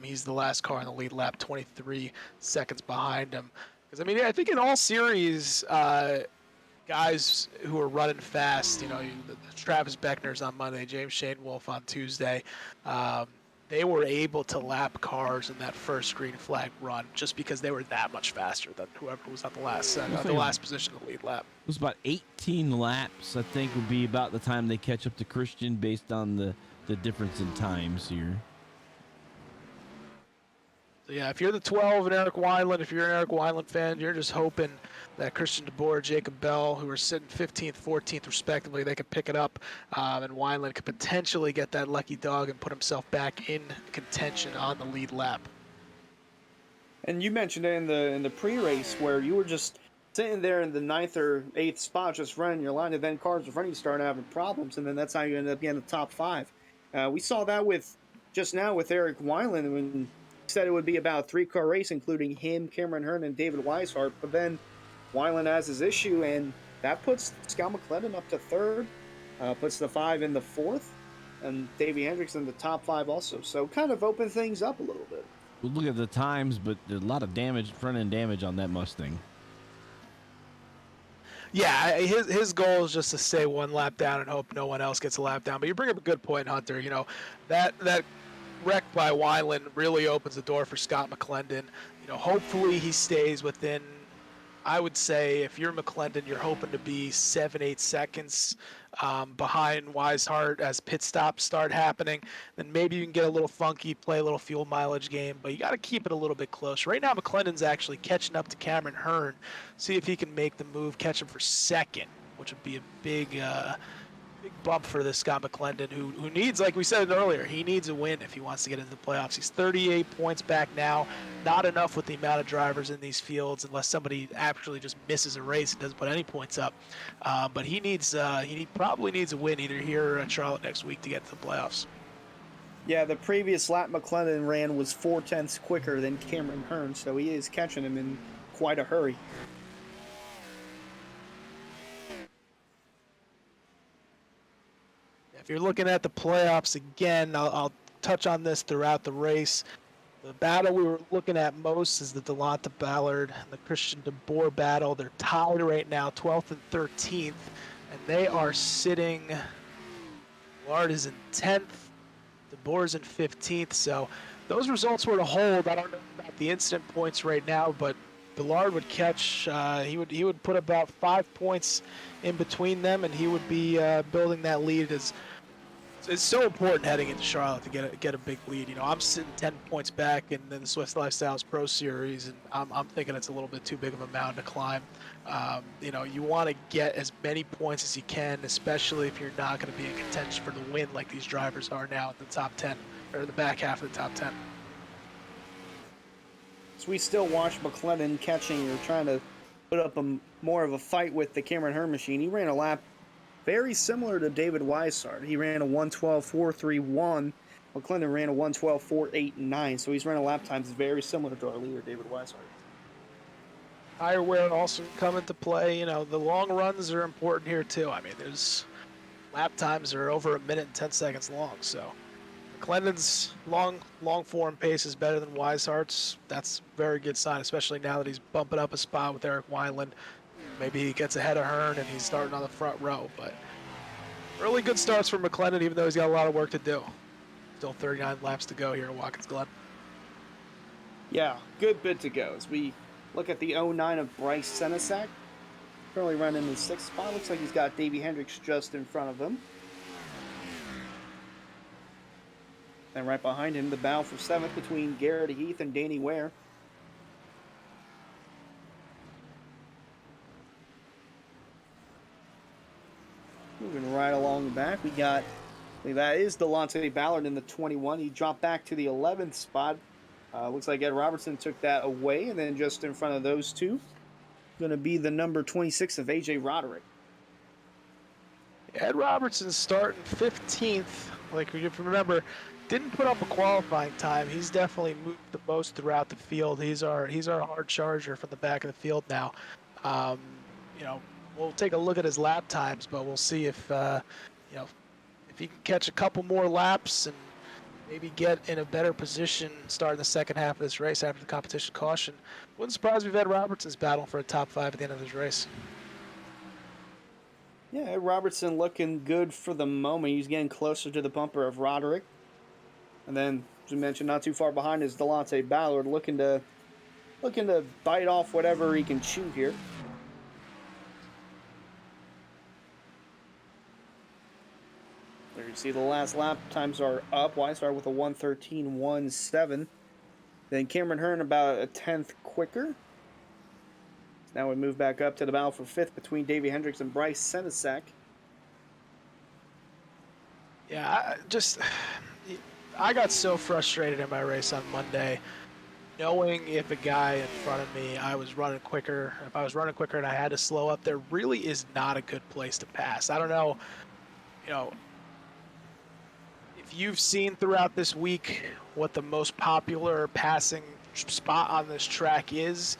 He's the last car in the lead lap, 23 seconds behind him. Because, I mean, I think in all series, guys who are running fast, the Travis Beckner's on Monday, James Shane Wolf on Tuesday, they were able to lap cars in that first green flag run just because they were that much faster than whoever was on the last position of the lead lap. It was about 18 laps, I think, would be about the time they catch up to Christian based on the difference in times here. So yeah, if you're the 12 and Eric Weiland, if you're an Eric Weiland fan, you're just hoping that Christian DeBoer, Jacob Bell, who are sitting 15th, 14th respectively, they could pick it up, and Weiland could potentially get that lucky dog and put himself back in contention on the lead lap. And you mentioned it in the pre-race where you were just sitting there in the 9th or 8th spot, just running your line, and then cars in front of you started having problems, and then that's how you ended up getting the top 5. We saw that with Eric Weiland when he said it would be about a 3-car race, including him, Cameron Hearn, and David Weishart, but then Weiland has his issue, and that puts Scott Mcclendon up to 3rd, puts the 5 in the 4th, and Davey Hendricks in the top 5 also. So kind of open things up a little bit. We'll look at the times, but there's a lot of damage, front-end damage on that Mustang. Yeah, his goal is just to stay 1 lap down and hope no one else gets a lap down. But you bring up a good point, Hunter. That wreck by Weiland really opens the door for Scott Mcclendon. Hopefully he stays within I would say if you're Mcclendon, you're hoping to be 7-8 seconds behind Weishart as pit stops start happening. Then maybe you can get a little funky, play a little fuel mileage game, but you got to keep it a little bit close. Right now, Mcclendon's actually catching up to Cameron Hearn. See if he can make the move, catch him for second, which would be a big bump for this Scott Mcclendon, who needs, like we said earlier, he needs a win if he wants to get into the playoffs. He's 38 points back now. Not enough with the amount of drivers in these fields, unless somebody actually just misses a race and doesn't put any points up. But he probably needs a win either here or at Charlotte next week to get to the playoffs. Yeah, the previous lap McClendon ran was 4/10 quicker than Cameron Hearn, so he is catching him in quite a hurry. If you're looking at the playoffs again, I'll touch on this throughout the race. The battle we were looking at most is the Delonta Ballard and the Christian DeBoer battle. They're tied right now, 12th and 13th, and they are sitting. Ballard is in 10th, DeBoer's in 15th. So those results were to hold. I don't know about the incident points right now, but Ballard would catch. He would put about 5 points in between them, and he would be building that lead. It's so important heading into Charlotte to get a big lead. You know, I'm sitting 10 points back in the Swiss Lifestyles Pro Series, and I'm thinking it's a little bit too big of a mountain to climb. You know, you want to get as many points as you can, especially if you're not going to be in contention for the win like these drivers are now at the top 10 or the back half of the top 10. So we still watch McClendon catching or trying to put up more of a fight with the Cameron Hearn machine. He ran a lap very similar to David Weishart. He ran a 1:12.431. McClendon ran a 1:12.489. So he's running lap times very similar to our leader, David Weishart. Tire wear also come into play. You know, the long runs are important here too. I mean, there's lap times are over 1 minute and 10 seconds long. So McClendon's long form pace is better than Weishart's. That's a very good sign, especially now that he's bumping up a spot with Eric Weiland. Maybe he gets ahead of Hearn and he's starting on the front row. But really good starts for McClendon, even though he's got a lot of work to do. Still 39 laps to go here at Watkins Glen. Yeah, good bit to go. As we look at the 09 of Bryce Senesac, currently running in the 6th spot. Looks like he's got Davey Hendricks just in front of him. And right behind him, the battle for 7th between Garrett Heath and Danny Ware. Moving right along the back, we got, that is Delonta Ballard in the 21. He dropped back to the 11th spot. Looks like Ed Robertson took that away, and then just in front of those two, going to be the number 26 of A.J. Roderick. Ed Robertson's starting 15th. Like, if you remember, didn't put up a qualifying time. He's definitely moved the most throughout the field. He's our hard charger from the back of the field now. You know, we'll take a look at his lap times, but we'll see if you know, if he can catch a couple more laps and maybe get in a better position starting the second half of this race after the competition caution. Wouldn't surprise me if Ed Robertson's battling for a top 5 at the end of this race. Yeah, Ed Robertson looking good for the moment. He's getting closer to the bumper of Roderick. And then, as we mentioned, not too far behind is Delonta Ballard, looking to bite off whatever he can chew here. There you see the last lap times are up. Weishart with a 1:13.17. Then Cameron Hearn about a 10th quicker. Now we move back up to the battle for 5th between Davey Hendricks and Bryce Senesac. Yeah, I got so frustrated in my race on Monday, knowing if a guy in front of me, I was running quicker. If I was running quicker and I had to slow up, there really is not a good place to pass. I don't know, you know, if you've seen throughout this week what the most popular passing spot on this track is,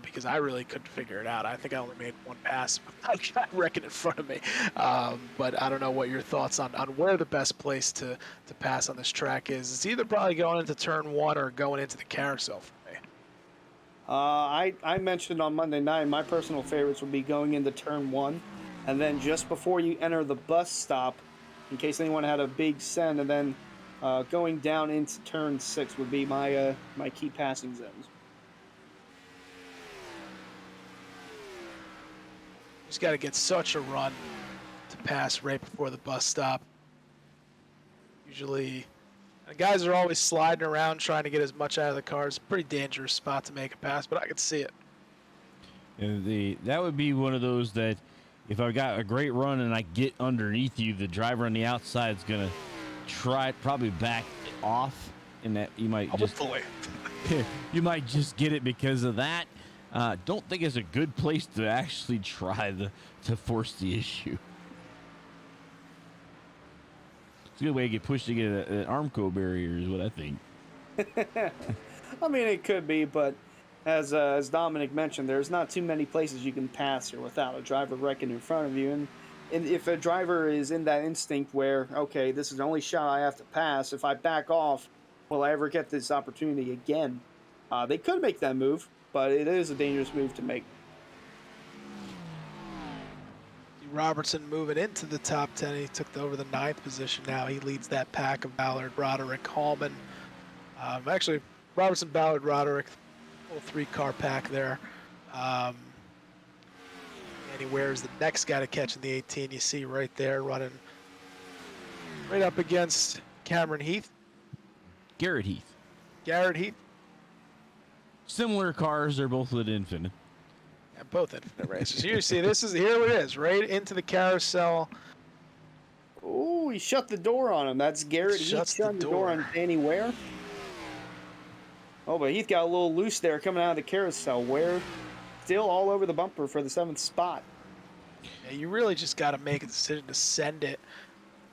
because I really couldn't figure it out. I think I only made one pass. I reckon in front of me. But I don't know what your thoughts on where the best place to pass on this track is. It's either probably going into turn 1 or going into the carousel for me. I mentioned on Monday night my personal favorites would be going into turn 1, and then just before you enter the bus stop, in case anyone had a big send, and then going down into turn 6 would be my key passing zones. Just got to get such a run to pass right before the bus stop. Usually, the guys are always sliding around trying to get as much out of the car. It's a pretty dangerous spot to make a pass, but I could see it. And that would be one of those that if I've got a great run and I get underneath you, the driver on the outside is going to probably back off, and that you might Hopefully. you might just get it because of that. Don't think it's a good place to actually try to force the issue. It's a good way to get pushed to get an Armco barrier is what I think. I mean, it could be, but as Dominic mentioned, there's not too many places you can pass here without a driver wrecking in front of you. And if a driver is in that instinct where, okay, this is the only shot I have to pass, if I back off, will I ever get this opportunity again? They could make that move, but it is a dangerous move to make. Robertson moving into the top 10. He took over the 9th position now. He leads that pack of Ballard, Roderick, Hallman. Actually, Robertson, Ballard, Roderick, little 3-car pack there. And he wears the next guy to catch in the 18. You see right there running right up against Cameron Heath. Garrett Heath. Garrett Heath. Similar cars. They're both lit Infinite. Yeah, both Infinite races. You see, here it is, right into the carousel. Oh, he shut the door on him. That's Garrett Heath shutting the door on Danny Ware. Oh, but Heath got a little loose there coming out of the carousel. Ware still all over the bumper for the 7th spot. Yeah, you really just got to make a decision to send it.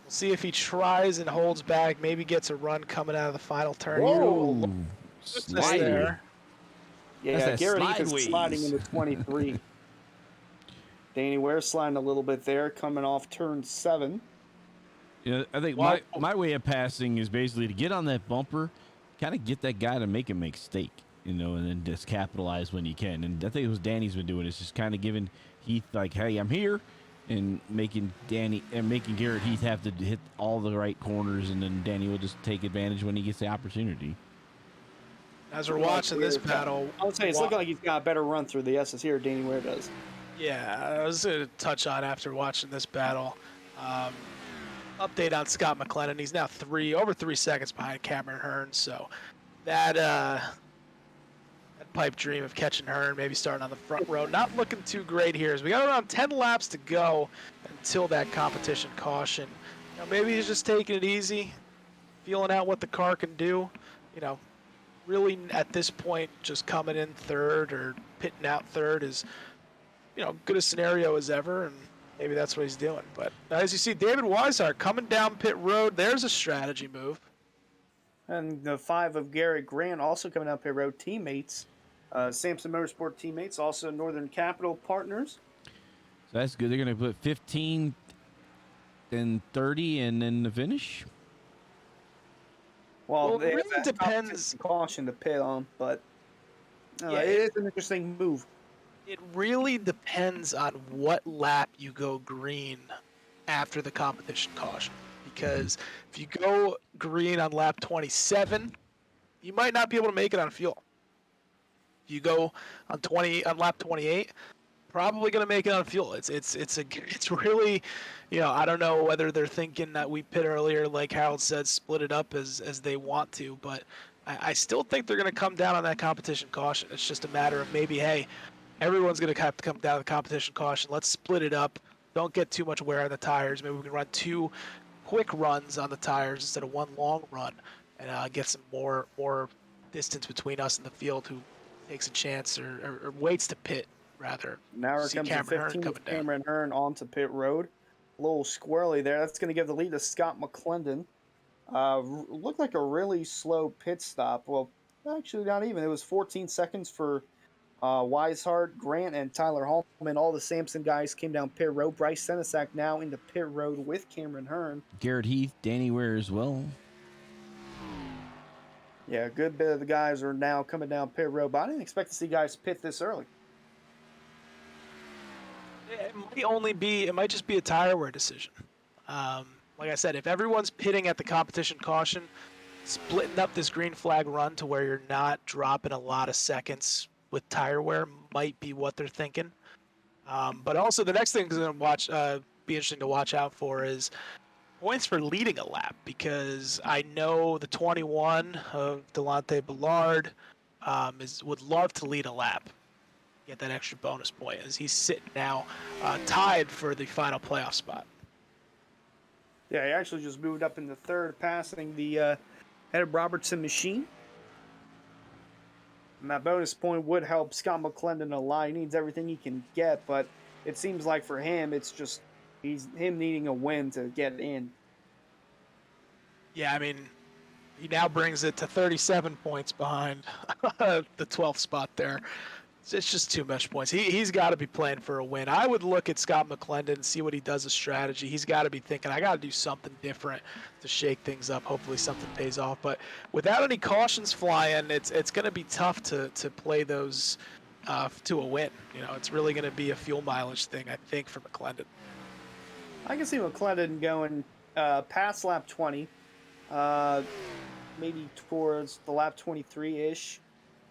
We'll see if he tries and holds back, maybe gets a run coming out of the final turn. Whoa! Slider. There. Yeah, Garrett Heath is sliding into 23. Danny Ware sliding a little bit there, coming off turn 7. Yeah, I think my way of passing is basically to get on that bumper, kind of get that guy to make a mistake, and then just capitalize when you can. And I think it was Danny's been doing. It's just kind of giving Heath like, "Hey, I'm here," and making Garrett Heath have to hit all the right corners, and then Danny will just take advantage when he gets the opportunity. As we're watching this battle, I would say it's looking like he's got a better run through the S's here. Danny Ware does. Yeah, I was going to touch on after watching this battle. Update on Scott Mcclendon. He's now over 3 seconds behind Cameron Hearn. So that pipe dream of catching Hearn, maybe starting on the front row, not looking too great here. As we got around 10 laps to go until that competition caution. Maybe he's just taking it easy, feeling out what the car can do. Really at this point, just coming in third or pitting out third is, good a scenario as ever, and maybe that's what he's doing. But as you see, David Weishart coming down pit road. There's a strategy move. And the 5 of Garrett Grant also coming down pit road, teammates. Samson Motorsport teammates, also Northern Capital partners. So that's good. They're going to put 15 and 30 and then the finish. Well, it really depends. Caution to pit on, but it is an interesting move. It really depends on what lap you go green after the competition caution. Because if you go green on lap 27, you might not be able to make it on fuel. If you go on lap 28, probably going to make it on fuel. It's really, I don't know whether they're thinking that we pit earlier, like Harold said, split it up as they want to, but I still think they're going to come down on that competition caution. It's just a matter of maybe, hey, everyone's going to have to come down the competition caution. Let's split it up. Don't get too much wear on the tires. Maybe we can run 2 quick runs on the tires instead of 1 long run, and get some more distance between us and the field who takes a chance or waits to pit. Rather. Now here comes the 15 with Cameron Hearn onto pit road. A little squirrely there. That's going to give the lead to Scott Mcclendon. Looked like a really slow pit stop. Well, actually not even. It was 14 seconds for Weishart, Grant, and Tyler Hallman. All the Samson guys came down pit road. Bryce Senesac now into pit road with Cameron Hearn. Garrett Heath, Danny Ware as well. Yeah, a good bit of the guys are now coming down pit road, but I didn't expect to see guys pit this early. It might just be a tire wear decision. Like I said, if everyone's pitting at the competition caution, splitting up this green flag run to where you're not dropping a lot of seconds with tire wear might be what they're thinking. But also the next thing to watch, be interesting to watch out for is points for leading a lap, because I know the 21 of Delonte Ballard would love to lead a lap, get that extra bonus point, as he's sitting now tied for the final playoff spot. Yeah, he actually just moved up in the third, passing the head of Robertson machine. And that bonus point would help Scott Mcclendon a lot. He needs everything he can get, but it seems like for him, it's just he's him needing a win to get in. Yeah, I mean, he now brings it to 37 points behind the 12th spot there. It's just too much points. He's got to be playing for a win. I would look at Scott Mcclendon and see what he does as strategy. He's got to be thinking, I got to do something different to shake things up. Hopefully something pays off. But without any cautions flying, it's going to be tough to play those to a win. It's really going to be a fuel mileage thing, I think, for Mcclendon. I can see Mcclendon going past lap 20, maybe towards the lap 23-ish.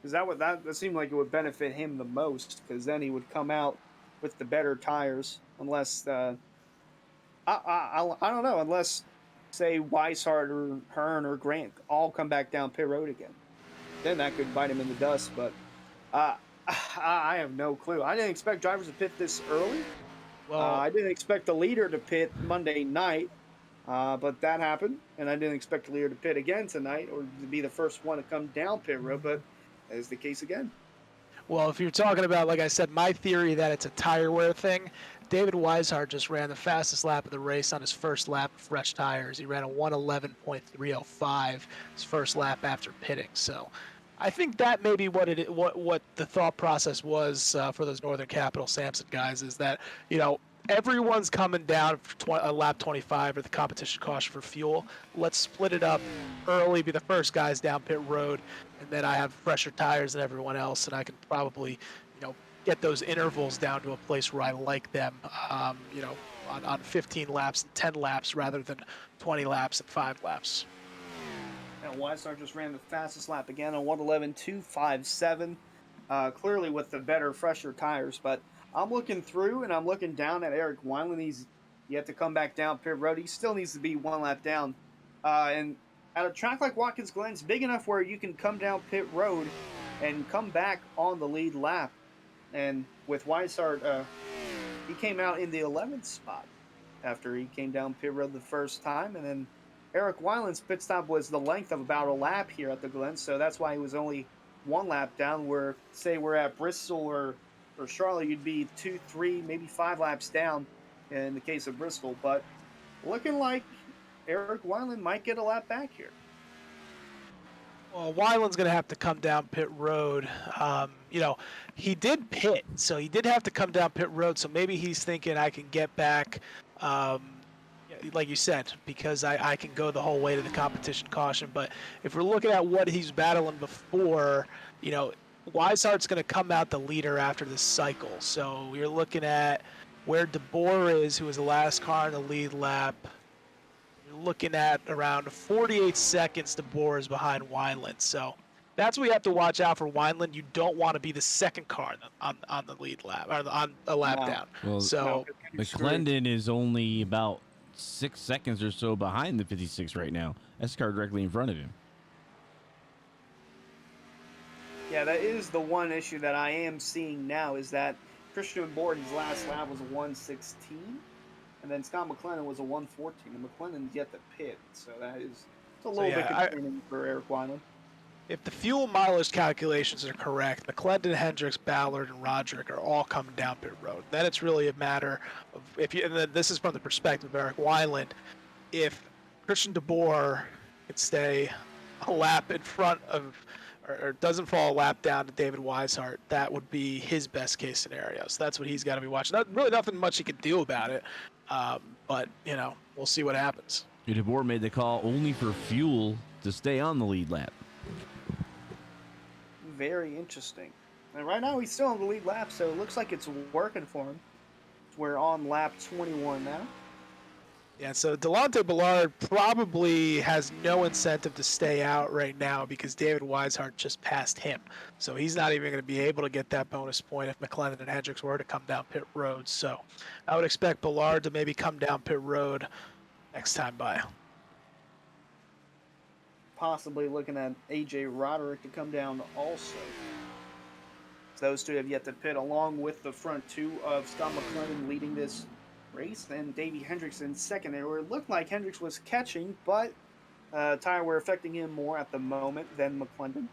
Because that seemed like it would benefit him the most, because then he would come out with the better tires, unless I don't know, unless say Weishart or Hearn or Grant all come back down pit road again, then that could bite him in the dust. But I have no clue. I didn't expect drivers to pit this early. Well, I didn't expect the leader to pit Monday night, but that happened, and I didn't expect the leader to pit again tonight or to be the first one to come down pit road, but that is the case again. Well, if you're talking about, like I said, my theory that it's a tire wear thing, David Weishart just ran the fastest lap of the race on his first lap of fresh tires. He ran a 1:11.305 his first lap after pitting. So I think that may be what the thought process was for those Northern Capital Samson guys, is that, everyone's coming down for lap 25 or the competition caution for fuel. Let's split it up early, be the first guys down pit road, and then I have fresher tires than everyone else, and I can probably, get those intervals down to a place where I like them, on 15 laps and 10 laps rather than 20 laps and 5 laps. And Weishart just ran the fastest lap again on 1:11.257, clearly with the better, fresher tires, but I'm looking through and I'm looking down at Eric Weiland. He's yet to come back down pit road. He still needs to be one lap down. And at a track like Watkins Glen, it's big enough where you can come down pit road and come back on the lead lap. And with Weishart, he came out in the 11th spot after he came down pit road the first time. And then Eric Weiland's pit stop was the length of about a lap here at the Glen, so that's why he was only one lap down, where, say, we're at Bristol or Charlotte, you'd be 2, 3, maybe 5 laps down in the case of Bristol. But looking like Eric Weiland might get a lap back here. Well, Weiland's going to have to come down pit road. He did pit, so he did have to come down pit road. So maybe he's thinking, I can get back, like you said, because I can go the whole way to the competition caution. But if we're looking at what he's battling before, Weishart's going to come out the leader after this cycle. So you're looking at where DeBoer is, who was the last car in the lead lap. You're looking at around 48 seconds DeBoer is behind Weiland. So that's what you have to watch out for Weiland. You don't want to be the second car on the lead lap, or on a lap down. Well, So McClendon is only about 6 seconds or so behind the 56 right now. That's the car directly in front of him. Yeah, that is the one issue that I am seeing now, is that Christian Borden's last lap was a 1:16, and then Scott Mcclendon was a 1:14, and McClendon's yet to pit, so that is a little bit concerning for Eric Weiland. If the fuel mileage calculations are correct, McClendon, Hendricks, Ballard, and Roderick are all coming down pit road. Then it's really a matter of, and then this is from the perspective of Eric Weiland, if Christian DeBoer can stay a lap in front of, or doesn't fall a lap down to David Weishart, that would be his best case scenario. So that's what he's got to be watching. Really nothing much he can do about it, but we'll see what happens. DeBoer made the call only for fuel to stay on the lead lap. Very interesting. And right now he's still on the lead lap, so it looks like it's working for him. We're on lap 21 now. Yeah, so Delonte Ballard probably has no incentive to stay out right now because David Weishart just passed him. So he's not even going to be able to get that bonus point if Mcclendon and Hendricks were to come down pit road. So I would expect Ballard to maybe come down pit road next time by. Possibly looking at AJ Roderick to come down also. Those two have yet to pit, along with the front two of Scott Mcclendon leading this race, and Davey Hendricks in second there, where it looked like Hendricks was catching, but tire wear affecting him more at the moment than Mcclendon.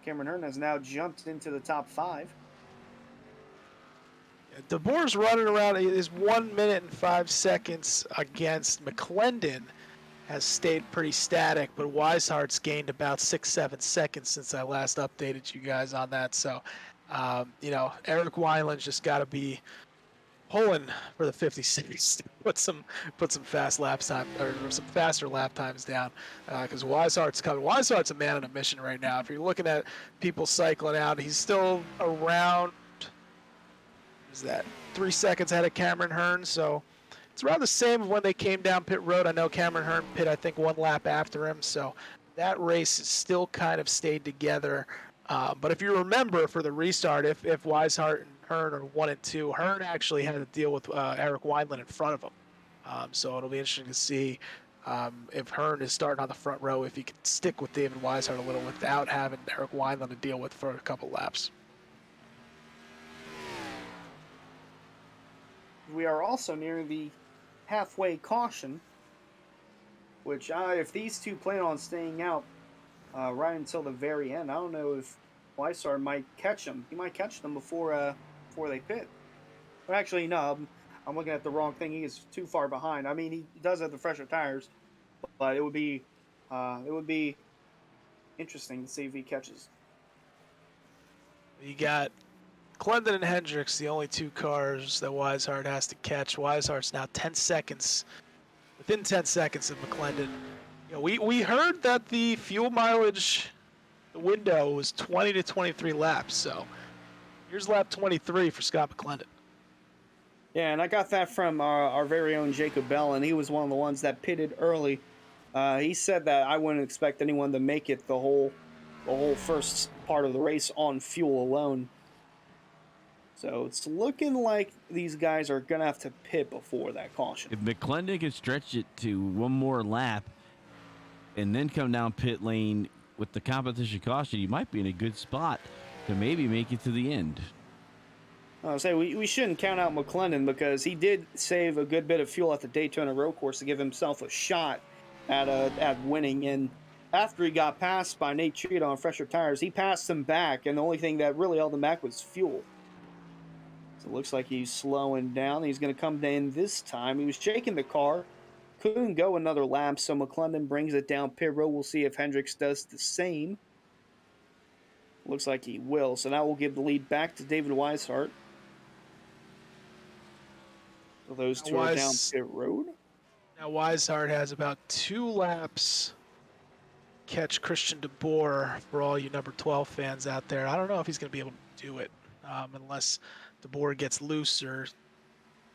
Cameron Hearn has now jumped into the top 5. DeBoer's running around. His 1 minute and 5 seconds against Mcclendon has stayed pretty static, but Weishart's gained about 6-7 seconds since I last updated you guys on that. So, Eric Weiland's just got to be pulling for the 56, put some fast lap time or some faster lap times down, because Weishart's coming. Weishart's a man on a mission right now. If you're looking at people cycling out, he's still around. Is that 3 seconds ahead of Cameron Hearn? So it's around the same of when they came down pit road. I know Cameron Hearn pit, I think, 1 lap after him. So that race still kind of stayed together. But if you remember for the restart, if Weishart and Hearn are 1 and 2, Hearn actually had to deal with Eric Weiland in front of him. So it'll be interesting to see if Hearn is starting on the front row, if he can stick with David Weishart a little without having Eric Weiland to deal with for a couple laps. We are also near the halfway caution, which if these two plan on staying out right until the very end, I don't know if Weishart might catch them. He might catch them before they pit. But actually, no, I'm looking at the wrong thing. He is too far behind. I mean, he does have the fresher tires, but it would be interesting to see if he catches. You got Clendon and Hendricks, the only 2 cars that Weishart has to catch. Weishart's now 10 seconds, within 10 seconds of Mcclendon. We heard that the fuel mileage window was 20 to 23 laps, so here's lap 23 for Scott Mcclendon. Yeah, and I got that from our very own Jacob Bell, and he was one of the ones that pitted early. He said that I wouldn't expect anyone to make it the whole first part of the race on fuel alone. So it's looking like these guys are going to have to pit before that caution. If Mcclendon can stretch it to 1 more lap and then come down pit lane with the competition caution, you might be in a good spot to maybe make it to the end. I would say we shouldn't count out Mcclendon because he did save a good bit of fuel at the Daytona road course to give himself a shot at winning. And after he got passed by Nate Cheetah on fresher tires, he passed him back, and the only thing that really held him back was fuel. So it looks like he's slowing down. He's going to come in this time. He was shaking the car. Couldn't go another lap, so Mcclendon brings it down pit road. We'll see if Hendricks does the same. Looks like he will. So now we'll give the lead back to David Weishart. So those two are down pit road. Now Weishart has about 2 laps. Catch Christian DeBoer for all you number 12 fans out there. I don't know if he's going to be able to do it unless DeBoer gets loose or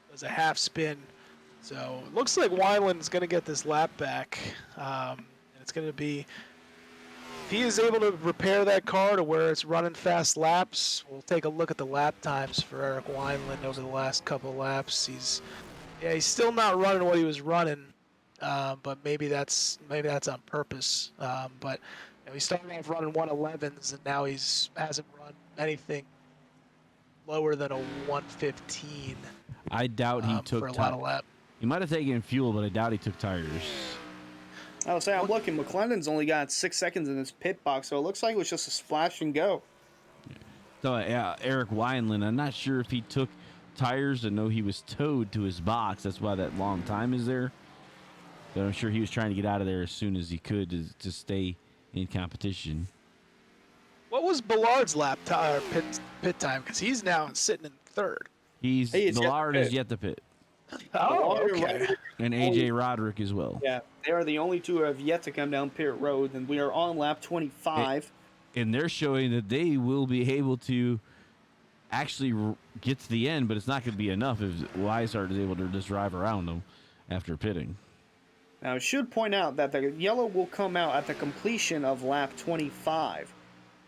does a half spin. So it looks like Weiland's going to get this lap back. And it's going to be, if he is able to repair that car to where it's running fast laps, we'll take a look at the lap times for Eric Weiland over the last couple of laps. He's still not running what he was running, but maybe that's on purpose. But he started off running 111s, and now hasn't run anything lower than a 115. I doubt he took for a lot of lap. He might have taken fuel, but I doubt he took tires. I would say I'm looking. Mcclendon's only got 6 seconds in his pit box, so it looks like it was just a splash and go. So Eric Weiland, I'm not sure if he took tires. I know he was towed to his box. That's why that long time is there. But I'm sure he was trying to get out of there as soon as he could to stay in competition. What was Ballard's pit time? Because he's now sitting in third. Ballard is yet to pit. Oh, okay. And AJ Roderick as well. Yeah, they are the only 2 who have yet to come down pit road, and we are on lap 25. And they're showing that they will be able to actually get to the end, but it's not going to be enough if Weishart is able to just drive around them after pitting. Now, I should point out that the yellow will come out at the completion of lap 25,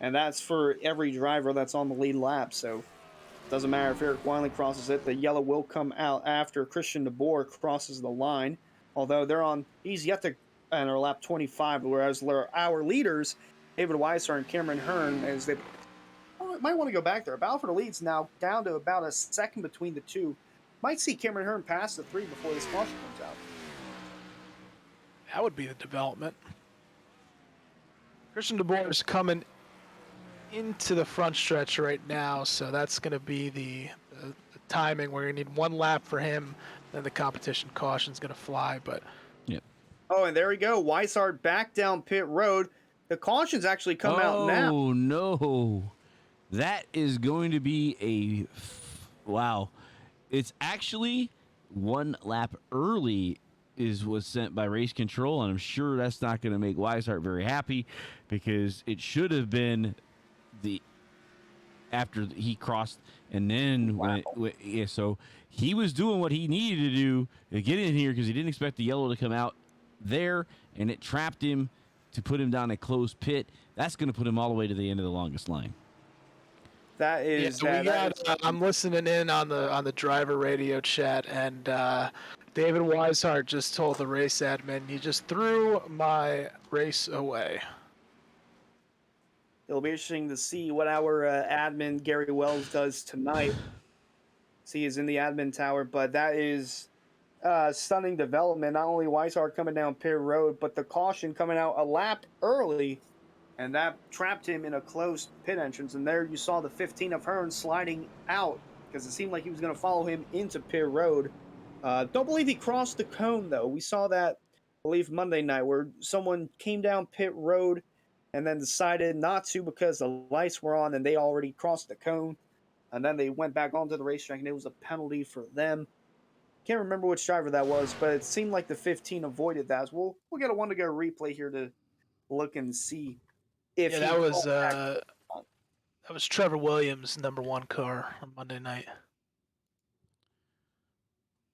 and that's for every driver that's on the lead lap. So, it doesn't matter if Eric Weiland crosses it; the yellow will come out after Christian DeBoer crosses the line. Although he's yet to enter lap 25, whereas our leaders, David Weishart and Cameron Hearn, as they might want to go back there. Battle for the lead's now down to about a second between the two. Might see Cameron Hearn pass the 3 before this caution comes out. That would be the development. Christian DeBoer is coming into the front stretch right now, so that's going to be the timing where you need 1 lap for him, then the competition caution's going to fly. But oh, and there we go. Weishart back down pit road. The caution's actually come out now. Oh no, that is going to be wow. It's actually 1 lap early was sent by race control, and I'm sure that's not going to make Weishart very happy, because it should have been after he crossed, and then so he was doing what he needed to do to get in here, because he didn't expect the yellow to come out there, and it trapped him to put him down a closed pit. That's going to put him all the way to the end of the longest line. That is. I'm listening in on the driver radio chat, and David Weishart just told the race admin, "You just threw my race away." It'll be interesting to see what our admin Gary Wells does tonight. See, he's in the admin tower, but that is stunning development. Not only Weishart coming down pit road, but the caution coming out a lap early, and that trapped him in a closed pit entrance. And there you saw the 15 of Hearn sliding out, because it seemed like he was going to follow him into pit road. Don't believe he crossed the cone, though. We saw that, I believe, Monday night, where someone came down pit road and then decided not to because the lights were on and they already crossed the cone. And then they went back onto the racetrack, and it was a penalty for them. Can't remember which driver that was, but it seemed like the 15 avoided that. So we'll get a one-to-go replay here to look and see if that was Trevor Williams' #1 car on Monday night.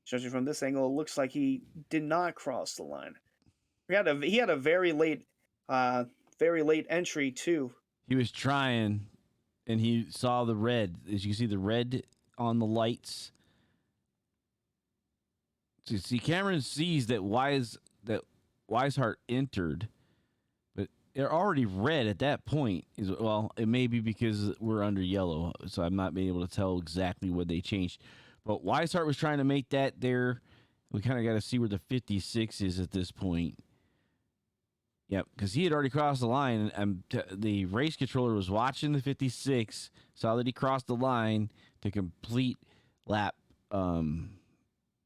Judging from this angle, it looks like he did not cross the line. He had a very late entry too. He was trying, and he saw the red. As you can see, the red on the lights. So you see, Cameron sees that Weishart entered, but they're already red at that point. It may be because we're under yellow, so I'm not being able to tell exactly what they changed. But Weishart was trying to make that there. We kind of got to see where the 56 is at this point. Yep, because he had already crossed the line, and the race controller was watching the 56, saw that he crossed the line to complete lap.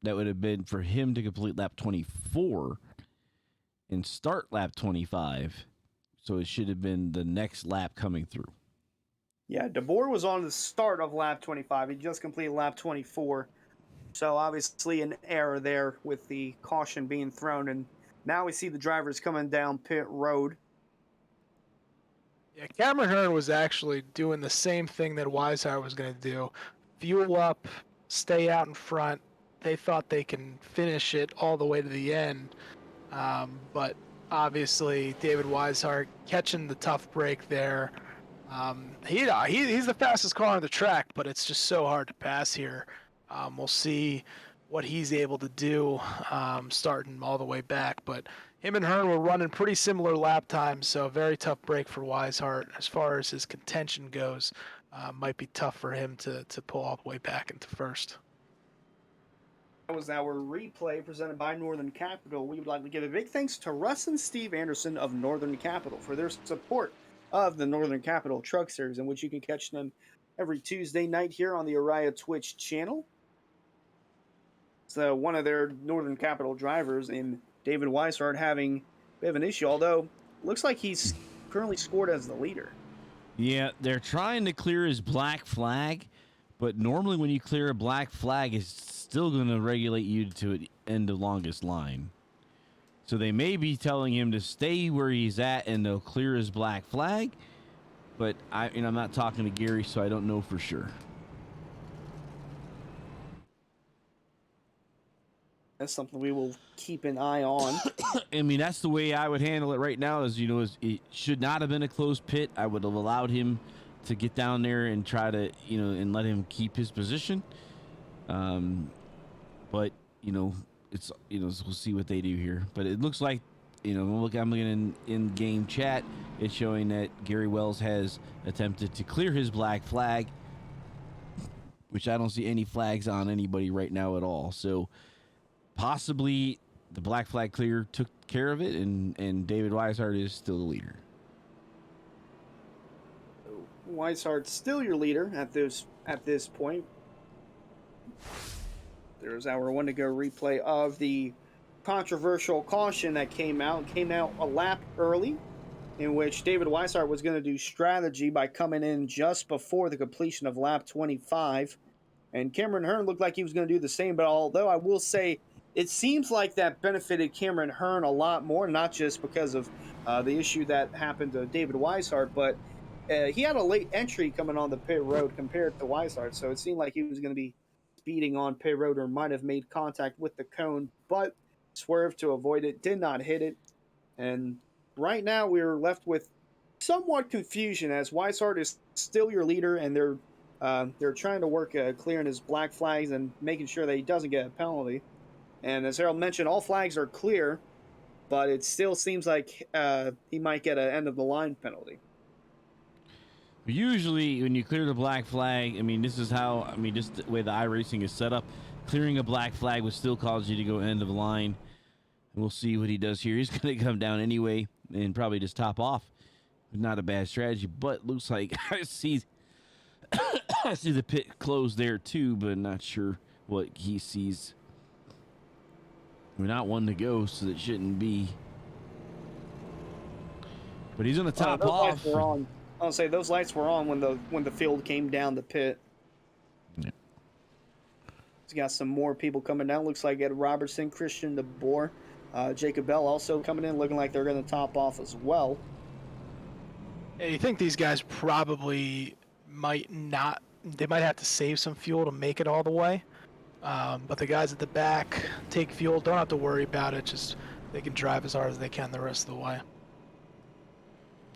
That would have been for him to complete lap 24 and start lap 25. So it should have been the next lap coming through. Yeah, DeBoer was on the start of lap 25. He just completed lap 24. So obviously an error there with the caution being thrown. And now we see the drivers coming down pit road. Yeah, Cameron Hearn was actually doing the same thing that Weishart was going to do. Fuel up, stay out in front. They thought they can finish it all the way to the end. But obviously David Weishart catching the tough break there. He's the fastest car on the track, but it's just so hard to pass here. We'll see what he's able to do starting all the way back. But him and Hearn were running pretty similar lap times, so a very tough break for Weishart. As far as his contention goes, might be tough for him to pull all the way back into first. That was our replay presented by Northern Capital. We would like to give a big thanks to Russ and Steve Anderson of Northern Capital for their support of the Northern Capital Truck Series, in which you can catch them every Tuesday night here on the Araya Twitch channel. So one of their Northern Capital drivers in David Weishart having a bit of an issue, although looks like he's currently scored as the leader. Yeah, they're trying to clear his black flag, but normally when you clear a black flag, it's still going to regulate you to the end of longest line. So they may be telling him to stay where he's at and they'll clear his black flag, but I'm not talking to Gary, so I don't know for sure. That's something we will keep an eye on. I mean, that's the way I would handle it right now. Is it should not have been a closed pit. I would have allowed him to get down there and try to and let him keep his position. But it's we'll see what they do here. But it looks like I'm looking in game chat. It's showing that Gary Wells has attempted to clear his black flag, which I don't see any flags on anybody right now at all. So possibly the black flag clear took care of it, and David Weishart is still the leader. Weishart's still your leader at this point. There's our one to go replay of the controversial caution that came out a lap early, in which David Weishart was going to do strategy by coming in just before the completion of lap 25, and Cameron Hearn looked like he was going to do the same. But although I will say, it seems like that benefited Cameron Hearn a lot more, not just because of the issue that happened to David Weishart, but he had a late entry coming on the pit road compared to Weishart, so it seemed like he was going to be speeding on pit road or might have made contact with the cone, but swerved to avoid it, did not hit it. And right now we're left with somewhat confusion, as Weishart is still your leader, and they're trying to work clearing his black flags and making sure that he doesn't get a penalty. And as Harold mentioned, all flags are clear, but it still seems like he might get an end of the line penalty. Usually, when you clear the black flag, just the way the iRacing is set up, clearing a black flag would still cause you to go end of the line. We'll see what he does here. He's going to come down anyway and probably just top off. Not a bad strategy, but looks like I see the pit closed there too, but not sure what he sees. We're not one to go, so it shouldn't be. But he's going to top off. I'll say those lights were on when the field came down the pit. Yeah. He's got some more people coming down. Looks like Ed Robertson, Christian DeBoer, Jacob Bell also coming in, looking like they're going to top off as well. Yeah, you think these guys probably might not? They might have to save some fuel to make it all the way. But the guys at the back take fuel. Don't have to worry about it. Just they can drive as hard as they can the rest of the way.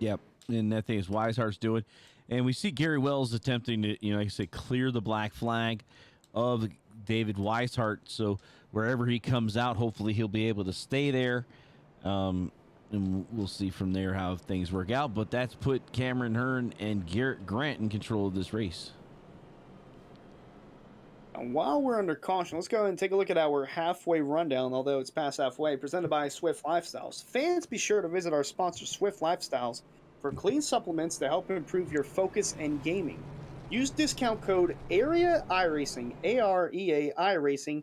Yep. And that thing is Weishart's doing. And we see Gary Wells attempting to, like I said, clear the black flag of David Weishart. So wherever he comes out, hopefully he'll be able to stay there. And we'll see from there how things work out. But that's put Cameron Hearn and Garrett Grant in control of this race. And while we're under caution, let's go ahead and take a look at our halfway rundown, although it's past halfway, presented by Swift Lifestyles. Fans, be sure to visit our sponsor, Swift Lifestyles, for clean supplements to help improve your focus and gaming. Use discount code AREA iRacing, AREA iRacing,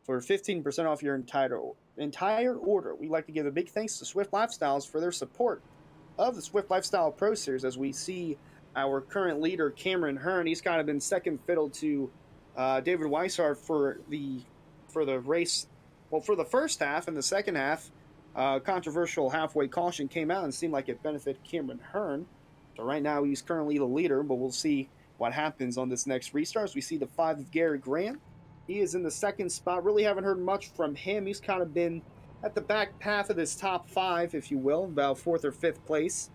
for 15% off your entire order. We'd like to give a big thanks to Swift Lifestyles for their support of the Swift Lifestyle Pro Series, as we see our current leader, Cameron Hearn. He's kind of been second fiddle to David Weishart for the race. Well, for the first half. And the second half, controversial halfway caution came out and seemed like it benefited Cameron Hearn. So right now he's currently the leader, but we'll see what happens on this next restart. As we see the 5 of Gary Grant. He is in the second spot. Really haven't heard much from him. He's kind of been at the back half of this top 5, if you will, about 4th or 5th place.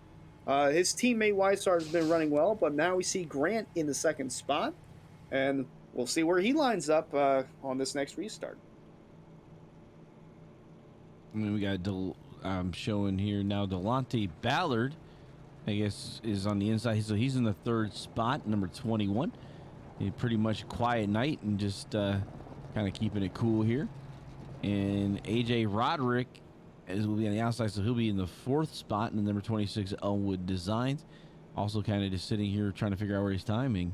His teammate Weishart has been running well, but now we see Grant in the second spot, and we'll see where he lines up on this next restart. We got showing here now Delonte Ballard, I guess, is on the inside. So he's in the 3rd spot, number 21. A pretty much quiet night and just kind of keeping it cool here. And AJ Roderick will be on the outside, so he'll be in the 4th spot in the number 26 Elmwood Designs. Also kind of just sitting here trying to figure out where he's timing.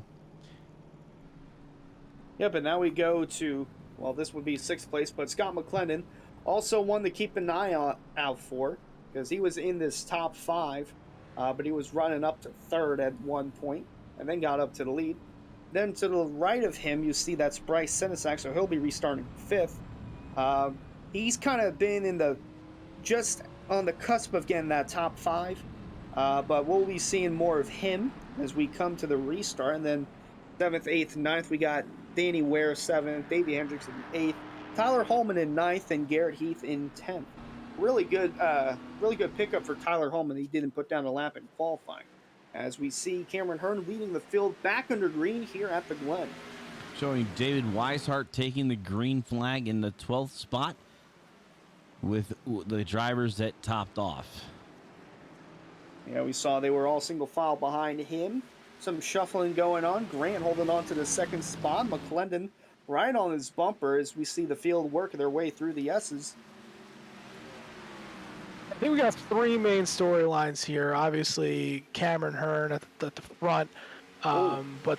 Yeah, but now we go to, well, this would be 6th place, but Scott Mcclendon, also one to keep an eye out for, because he was in this top 5, but he was running up to 3rd at one point, and then got up to the lead. Then to the right of him, you see that's Bryce Senesac, so he'll be restarting 5th. He's kind of been just on the cusp of getting that top 5, but we'll be seeing more of him as we come to the restart. And then 7th, 8th, 9th, we got Danny Ware 7th, Davey Hendricks in 8th, Tyler Holman in ninth and Garrett Heath in 10th. Really good pickup for Tyler Holman. He didn't put down a lap in qualifying. As we see Cameron Hearn leading the field back under green here at the Glen. Showing David Weishart taking the green flag in the 12th spot with the drivers that topped off. Yeah, we saw they were all single file behind him. Some shuffling going on. Grant holding on to the second spot. Mcclendon right on his bumper as we see the field work their way through the S's. I think we got three main storylines here. Obviously, Cameron Hearn at the front, but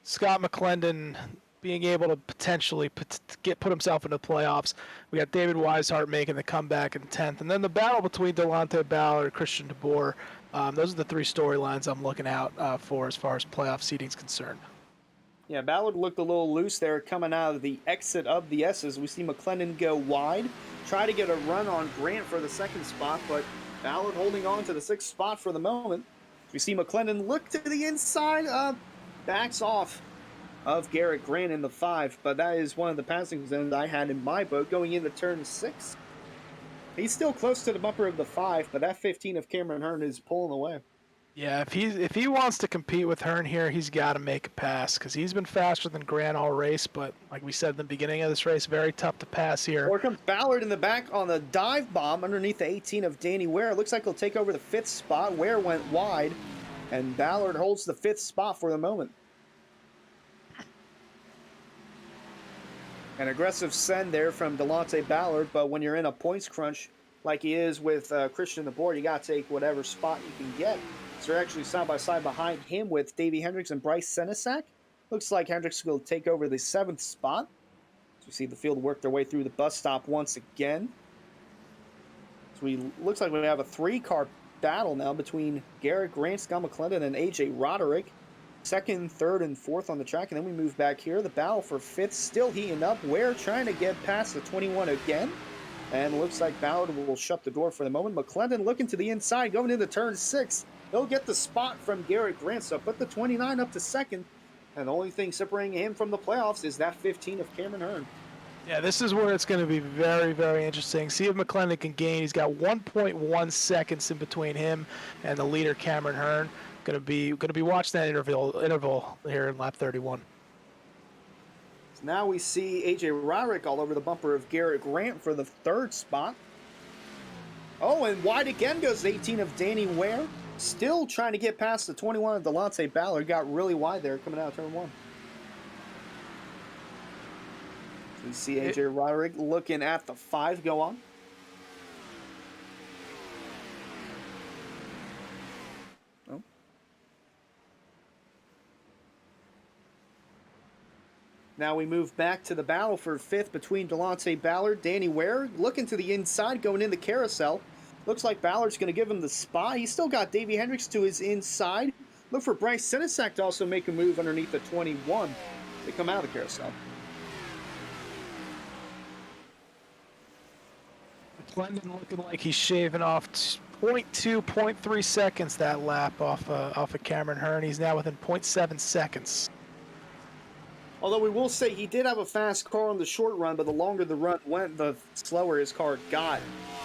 Scott Mcclendon being able to potentially put himself into the playoffs. We got David Weishart making the comeback in 10th, and then the battle between Delonte Ballard and Christian DeBoer. Those are the three storylines I'm looking out for as far as playoff seeding is concerned. Yeah, Ballard looked a little loose there coming out of the exit of the S's. We see Mcclendon go wide, try to get a run on Grant for the second spot, but Ballard holding on to the sixth spot for the moment. We see Mcclendon look to the inside, backs off of Garrett Grant in the 5, but that is one of the passing zones I had in my boat going into turn 6. He's still close to the bumper of the 5, but that 15 of Cameron Hearn is pulling away. Yeah, if he wants to compete with Hearn here, he's got to make a pass because he's been faster than Grant all race. But like we said at the beginning of this race, very tough to pass here. Here comes Ballard in the back on the dive bomb underneath the 18 of Danny Ware. It looks like he'll take over the 5th spot. Ware went wide, and Ballard holds the 5th spot for the moment. An aggressive send there from Delonte Ballard, but when you're in a points crunch like he is with Christian DeBoer, you got to take whatever spot you can get. So they're actually side by side behind him with Davey Hendricks and Bryce Senesac. Looks like Hendricks will take over the 7th spot. So we see the field work their way through the bus stop once again. So looks like we have a 3-car battle now between Garrett Grant, Scott Mcclendon, and AJ Roderick. 2nd, 3rd, and 4th on the track, and then we move back here. The battle for 5th still heating up. Ware trying to get past the 21 again. And looks like Ballard will shut the door for the moment. Mcclendon looking to the inside, going into turn 6. He'll get the spot from Garrett Grant, so put the 29 up to 2nd. And the only thing separating him from the playoffs is that 15 of Cameron Hearn. Yeah, this is where it's going to be very, very interesting. See if Mcclendon can gain. He's got 1.1 seconds in between him and the leader, Cameron Hearn. Going to be watching that interval here in lap 31. So now we see AJ Roderick all over the bumper of Garrett Grant for the 3rd spot. Oh, and wide again goes 18 of Danny Ware. Still trying to get past the 21 of Delonte Ballard. Got really wide there coming out of turn 1. So we see AJ Roderick looking at the 5 go on. Oh. Now we move back to the battle for 5th between Delonte Ballard, Danny Ware. Looking to the inside, going in the carousel. Looks like Ballard's going to give him the spot. He's still got Davey Hendricks to his inside. Look for Bryce Senesac to also make a move underneath the 21. They come out of the carousel. Mcclendon looking like he's shaving off 0.2, 0.3 seconds that lap off of Cameron Hearn. He's now within 0.7 seconds. Although we will say he did have a fast car on the short run, but the longer the run went, the slower his car got.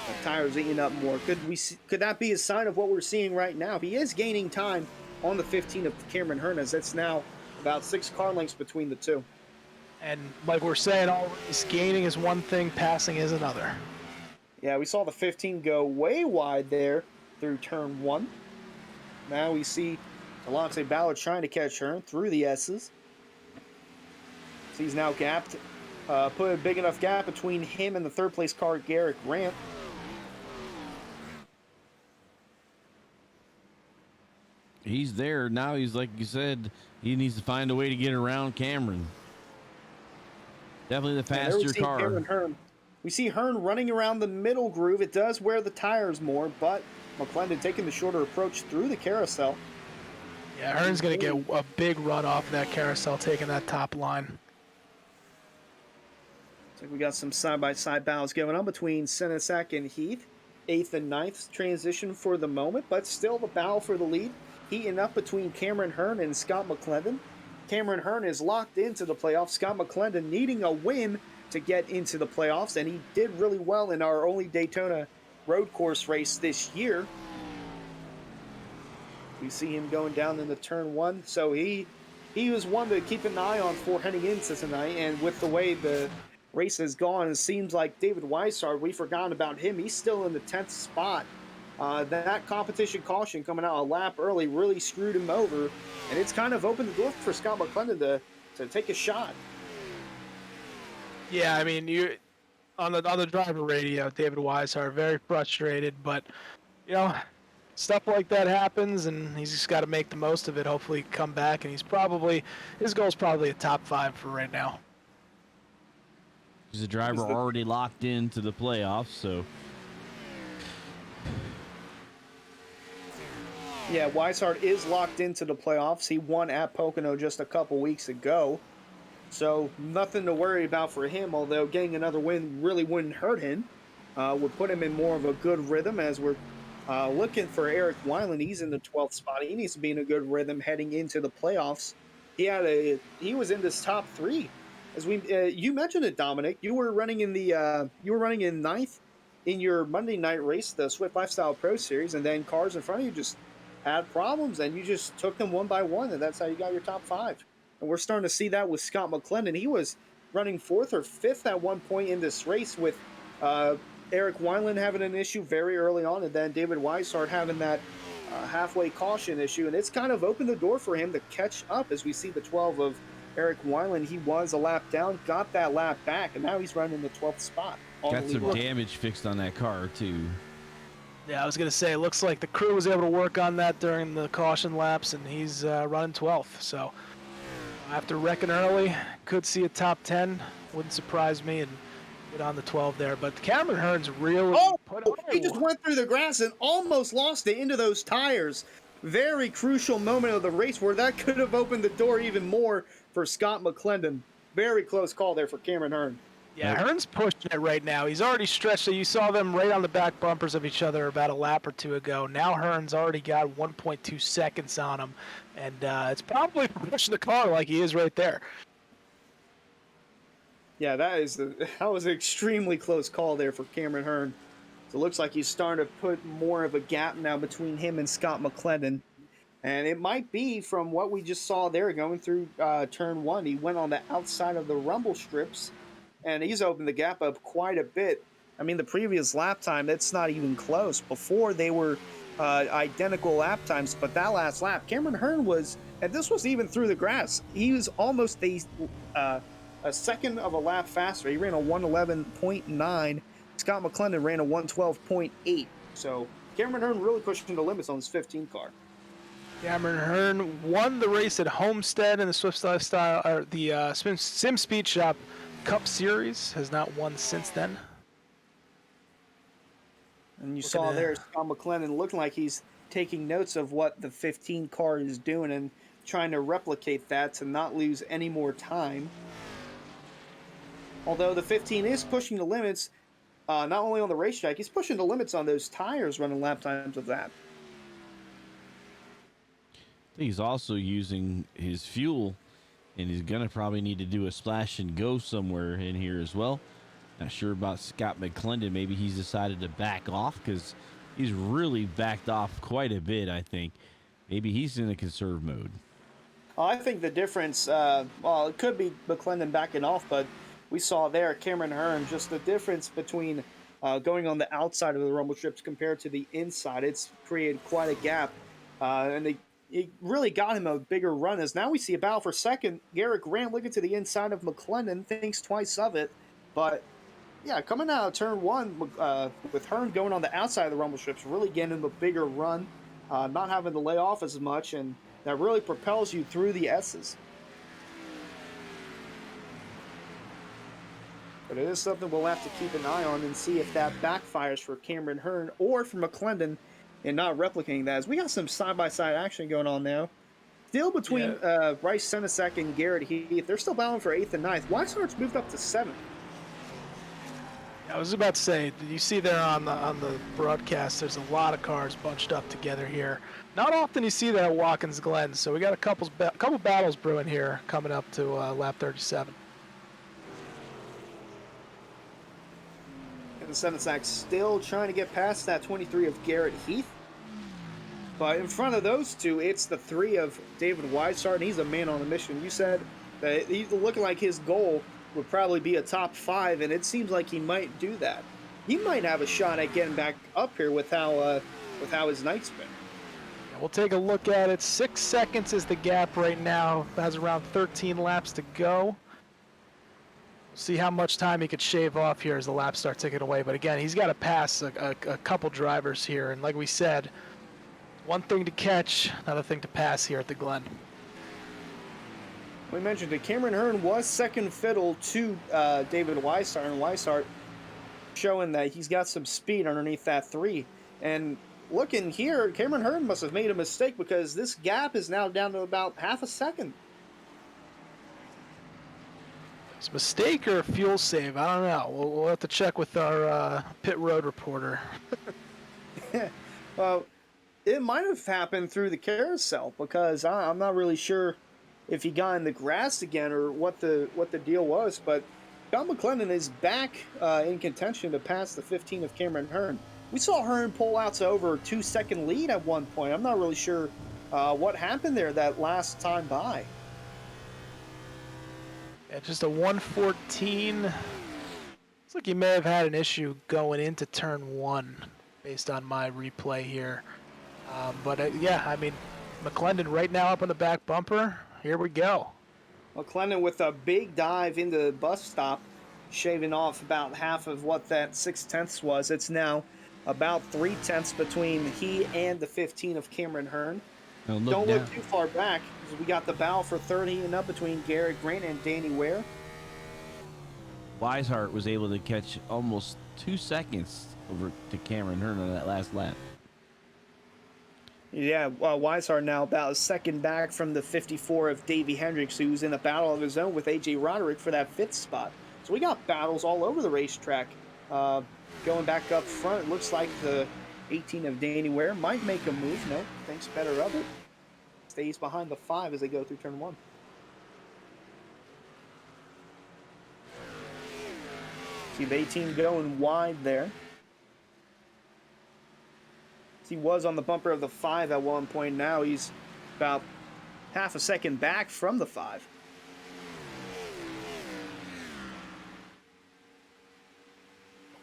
The tires eating up more. Could that be a sign of what we're seeing right now? He is gaining time on the 15 of Cameron Hearn, as it's now about 6 car lengths between the two. And like we're saying, gaining is one thing, passing is another. Yeah, we saw the 15 go way wide there through turn 1. Now we see Delonte Ballard trying to catch Hearn through the S's. So he's now gapped, put a big enough gap between him and the 3rd place car, Garrett Grant. He's there now. He's, like you said, he needs to find a way to get around Cameron. Definitely the faster car. We see Hearn running around the middle groove. It does wear the tires more, but Mcclendon taking the shorter approach through the carousel. Yeah, Hearn's going to get a big run off that carousel, taking that top line. Looks like we got some side-by-side battles going on between Senesac and Heath. 8th and 9th transition for the moment, but still the battle for the lead. Heating up between Cameron Hearn and Scott Mcclendon. Cameron Hearn is locked into the playoffs. Scott Mcclendon needing a win to get into the playoffs, and he did really well in our only Daytona road course race this year. We see him going down into turn 1, so he was one to keep an eye on for heading into tonight, and with the way the race has gone, it seems like David Weishart, we forgot about him. He's still in the 10th spot. That competition caution coming out a lap early really screwed him over, and it's kind of opened the door for Scott Mcclendon to take a shot. Yeah, I mean, you on the driver radio, David Weishart, very frustrated, but you know, stuff like that happens, and he's just got to make the most of it. Hopefully, come back, and his goal's probably a top 5 for right now. He's a driver already locked into the playoffs, so. Yeah, Weishart is locked into the playoffs. He won at Pocono just a couple weeks ago. So nothing to worry about for him, although getting another win really wouldn't hurt him. Would put him in more of a good rhythm as we're looking for Eric Weiland. He's in the 12th spot. He needs to be in a good rhythm heading into the playoffs. He was in this top 3. As you mentioned it, Dominic, you were running in ninth in your Monday night race, the Swift Lifestyle Pro Series, and then cars in front of you just had problems, and you just took them one by one, and that's how you got your top 5. And we're starting to see that with Scott Mcclendon. He was running 4th or 5th at one point in this race with Eric Weiland having an issue very early on, and then David Weishart having that halfway caution issue, and it's kind of opened the door for him to catch up as we see the 12 of Eric Weiland. He was a lap down, got that lap back, and now he's running the 12th spot. Got some damage fixed on that car, too. Yeah, I was going to say, it looks like the crew was able to work on that during the caution laps, and he's running 12th. So after wrecking early, could see a top 10. Wouldn't surprise me, and get on the 12 there. But Cameron Hearn's really he just went through the grass and almost lost it into those tires. Very crucial moment of the race where that could have opened the door even more for Scott Mcclendon. Very close call there for Cameron Hearn. Yeah, Hearn's pushing it right now. He's already stretched. So you saw them right on the back bumpers of each other about a lap or 2 ago. Now Hearn's already got 1.2 seconds on him, and it's probably pushing the car like he is right there. Yeah, that was an extremely close call there for Cameron Hearn. So it looks like he's starting to put more of a gap now between him and Scott Mcclendon. And it might be from what we just saw there going through turn 1. He went on the outside of the rumble strips, and he's opened the gap up quite a bit. I mean, the previous lap time, that's not even close. Before, they were identical lap times, but that last lap, Cameron Hearn was, and this was even through the grass, he was almost a second of a lap faster. He ran a 1:11.9. Scott Mcclendon ran a 1:12.8. So Cameron Hearn really pushing the limits on his 15 car. Cameron Hearn won the race at Homestead in the Swift Lifestyle, or the SimSpeedShop Cup Series. Has not won since then. And you saw there Scott Mcclendon looking like he's taking notes of what the 15 car is doing and trying to replicate that to not lose any more time. Although the 15 is pushing the limits, not only on the racetrack, he's pushing the limits on those tires running lap times of that. I think he's also using his fuel, and he's going to probably need to do a splash and go somewhere in here as well. Not sure about Scott Mcclendon. Maybe he's decided to back off because he's really backed off quite a bit, I think. Maybe he's in a conserve mode. I think the difference, it could be Mcclendon backing off, but we saw there Cameron Hearn, just the difference between going on the outside of the rumble strips compared to the inside. It's created quite a gap, and it really got him a bigger run. As now we see a battle for second. Garrett Grant looking to the inside of Mcclendon, thinks twice of it, but yeah, coming out of turn 1 with Hearn going on the outside of the rumble strips, really getting him a bigger run, not having to lay off as much, and that really propels you through the S's. But it is something we'll have to keep an eye on and see if that backfires for Cameron Hearn or for Mcclendon and not replicating that. As we got some side-by-side action going on now. Still between Bryce Senesek and Garrett Heath. They're still battling for 8th and 9th. Weishart's moved up to 7th. I was about to say, did you see there on the broadcast? There's a lot of cars bunched up together here. Not often you see that at Watkins Glen, so we got a couple battles brewing here coming up to lap 37. And the 7 sack still trying to get past that 23 of Garrett Heath. But in front of those two, it's the 3 of David Weishart, and he's a man on a mission. You said that he's looking like his goal would probably be a top 5, and it seems like he might do that. He might have a shot at getting back up here with how his night's been. We'll take a look at it. 6 seconds is the gap right now. Has around 13 laps to go. See how much time he could shave off here as the laps start ticking away. But again, he's got to pass a couple drivers here. And like we said, one thing to catch, another thing to pass here at the Glen. We mentioned that Cameron Hearn was second fiddle to David Weishart, and Weishart showing that he's got some speed underneath that 3. And looking here, Cameron Hearn must have made a mistake because this gap is now down to about half a second. It's a mistake or a fuel save? I don't know. We'll have to check with our pit road reporter. Well, it might have happened through the carousel because I'm not really sure if he got in the grass again or what the deal was. But Scott Mcclendon is back in contention to pass the 15 of Cameron Hearn. We saw Hearn pull out to over a 2-second lead at one point. I'm not really sure what happened there that last time by. Yeah, just a 114. Looks like he may have had an issue going into turn 1 based on my replay here. Yeah, I mean, Mcclendon right now up on the back bumper. Here we go. Mcclendon with a big dive into the bus stop, shaving off about half of what that 6/10 was. It's now about 3/10 between he and the 15 of Cameron Hearn. Don't look too far back because we got the battle for 30 and up between Garrett Grant and Danny Ware. Weishart was able to catch almost 2 seconds over to Cameron Hearn on that last lap. Yeah, Weishart now about a second back from the 54 of Davey Hendricks, who's in a battle of his own with A.J. Roderick for that 5th spot. So we got battles all over the racetrack. Going back up front, it looks like the 18 of Danny Ware might make a move. No, thinks better of it. Stays behind the 5 as they go through turn 1. See the 18 going wide there. He was on the bumper of the 5 at one point. Now he's about half a second back from the 5.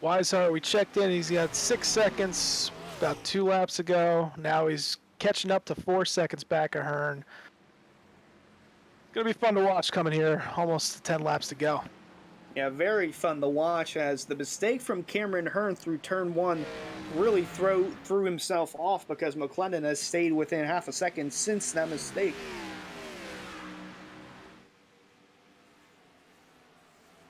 Weishart, we checked in. He's got 6 seconds about 2 laps ago. Now he's catching up to 4 seconds back of Hearn. Going to be fun to watch coming here. Almost 10 laps to go. Yeah, very fun to watch as the mistake from Cameron Hearn through turn 1 really threw himself off because Mcclendon has stayed within half a second since that mistake.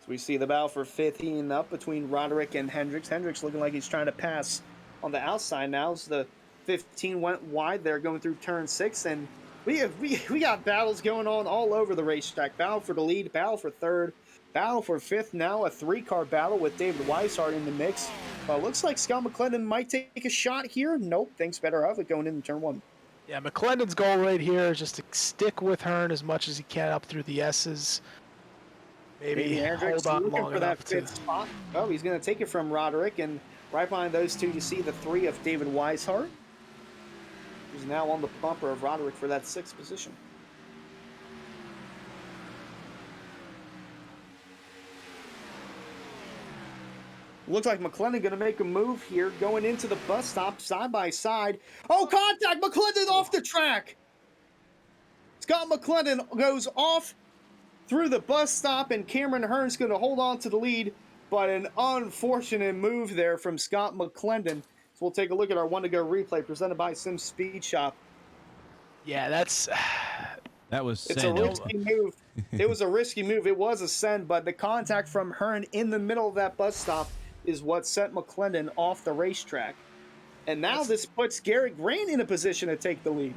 So we see the battle for 15 up between Roderick and Hendricks. Hendricks looking like he's trying to pass on the outside now. So the 15 went wide there going through turn 6, and we got battles going on all over the racetrack. Battle for the lead, battle for 3rd. Battle for 5th now, a 3-car battle with David Weishart in the mix. Looks like Scott Mcclendon might take a shot here. Nope, thinks better of it going into turn 1. Yeah, Mcclendon's goal right here is just to stick with Hearn as much as he can up through the S's. Maybe hold on long for enough that 5th spot. Oh, he's going to take it from Roderick, and right behind those two you see the 3 of David Weishart, who's now on the bumper of Roderick for that 6th position. Looks like Mcclendon going to make a move here, going into the bus stop, side by side. Oh, contact! Mcclendon off the track! Scott Mcclendon goes off through the bus stop, and Cameron Hearn's going to hold on to the lead, but an unfortunate move there from Scott Mcclendon. So we'll take a look at our one-to-go replay presented by SimSpeedShop. Yeah, that was It's a risky move. It was a risky move. It was a send, but the contact from Hearn in the middle of that bus stop is what sent Mcclendon off the racetrack. And now this puts Garrett Grant in a position to take the lead.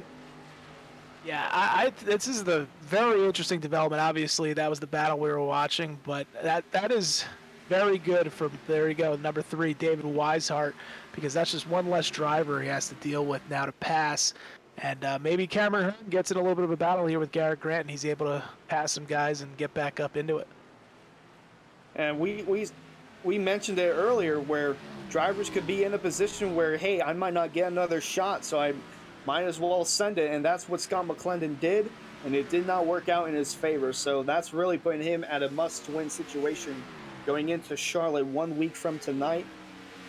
Yeah, this is the very interesting development. Obviously, that was the battle we were watching, but that is very good from, there you go, number 3, David Weishart, because that's just one less driver he has to deal with now to pass. And maybe Cameron Hearn gets in a little bit of a battle here with Garrett Grant, and he's able to pass some guys and get back up into it. And we mentioned it earlier where drivers could be in a position where, hey, I might not get another shot, so I might as well send it. And that's what Scott Mcclendon did, and it did not work out in his favor. So that's really putting him at a must-win situation going into Charlotte 1 week from tonight.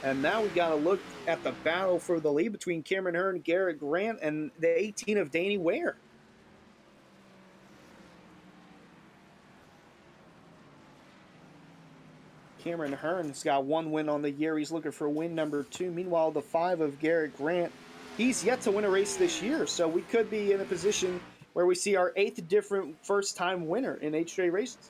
And now we got to look at the battle for the lead between Cameron Hearn, Garrett Grant, and the 18 of Danny Ware. Cameron Hearn's got 1 win on the year. He's looking for win number 2. Meanwhile, the 5 of Garrett Grant, he's yet to win a race this year. So we could be in a position where we see our 8th different first-time winner in 8 straight races.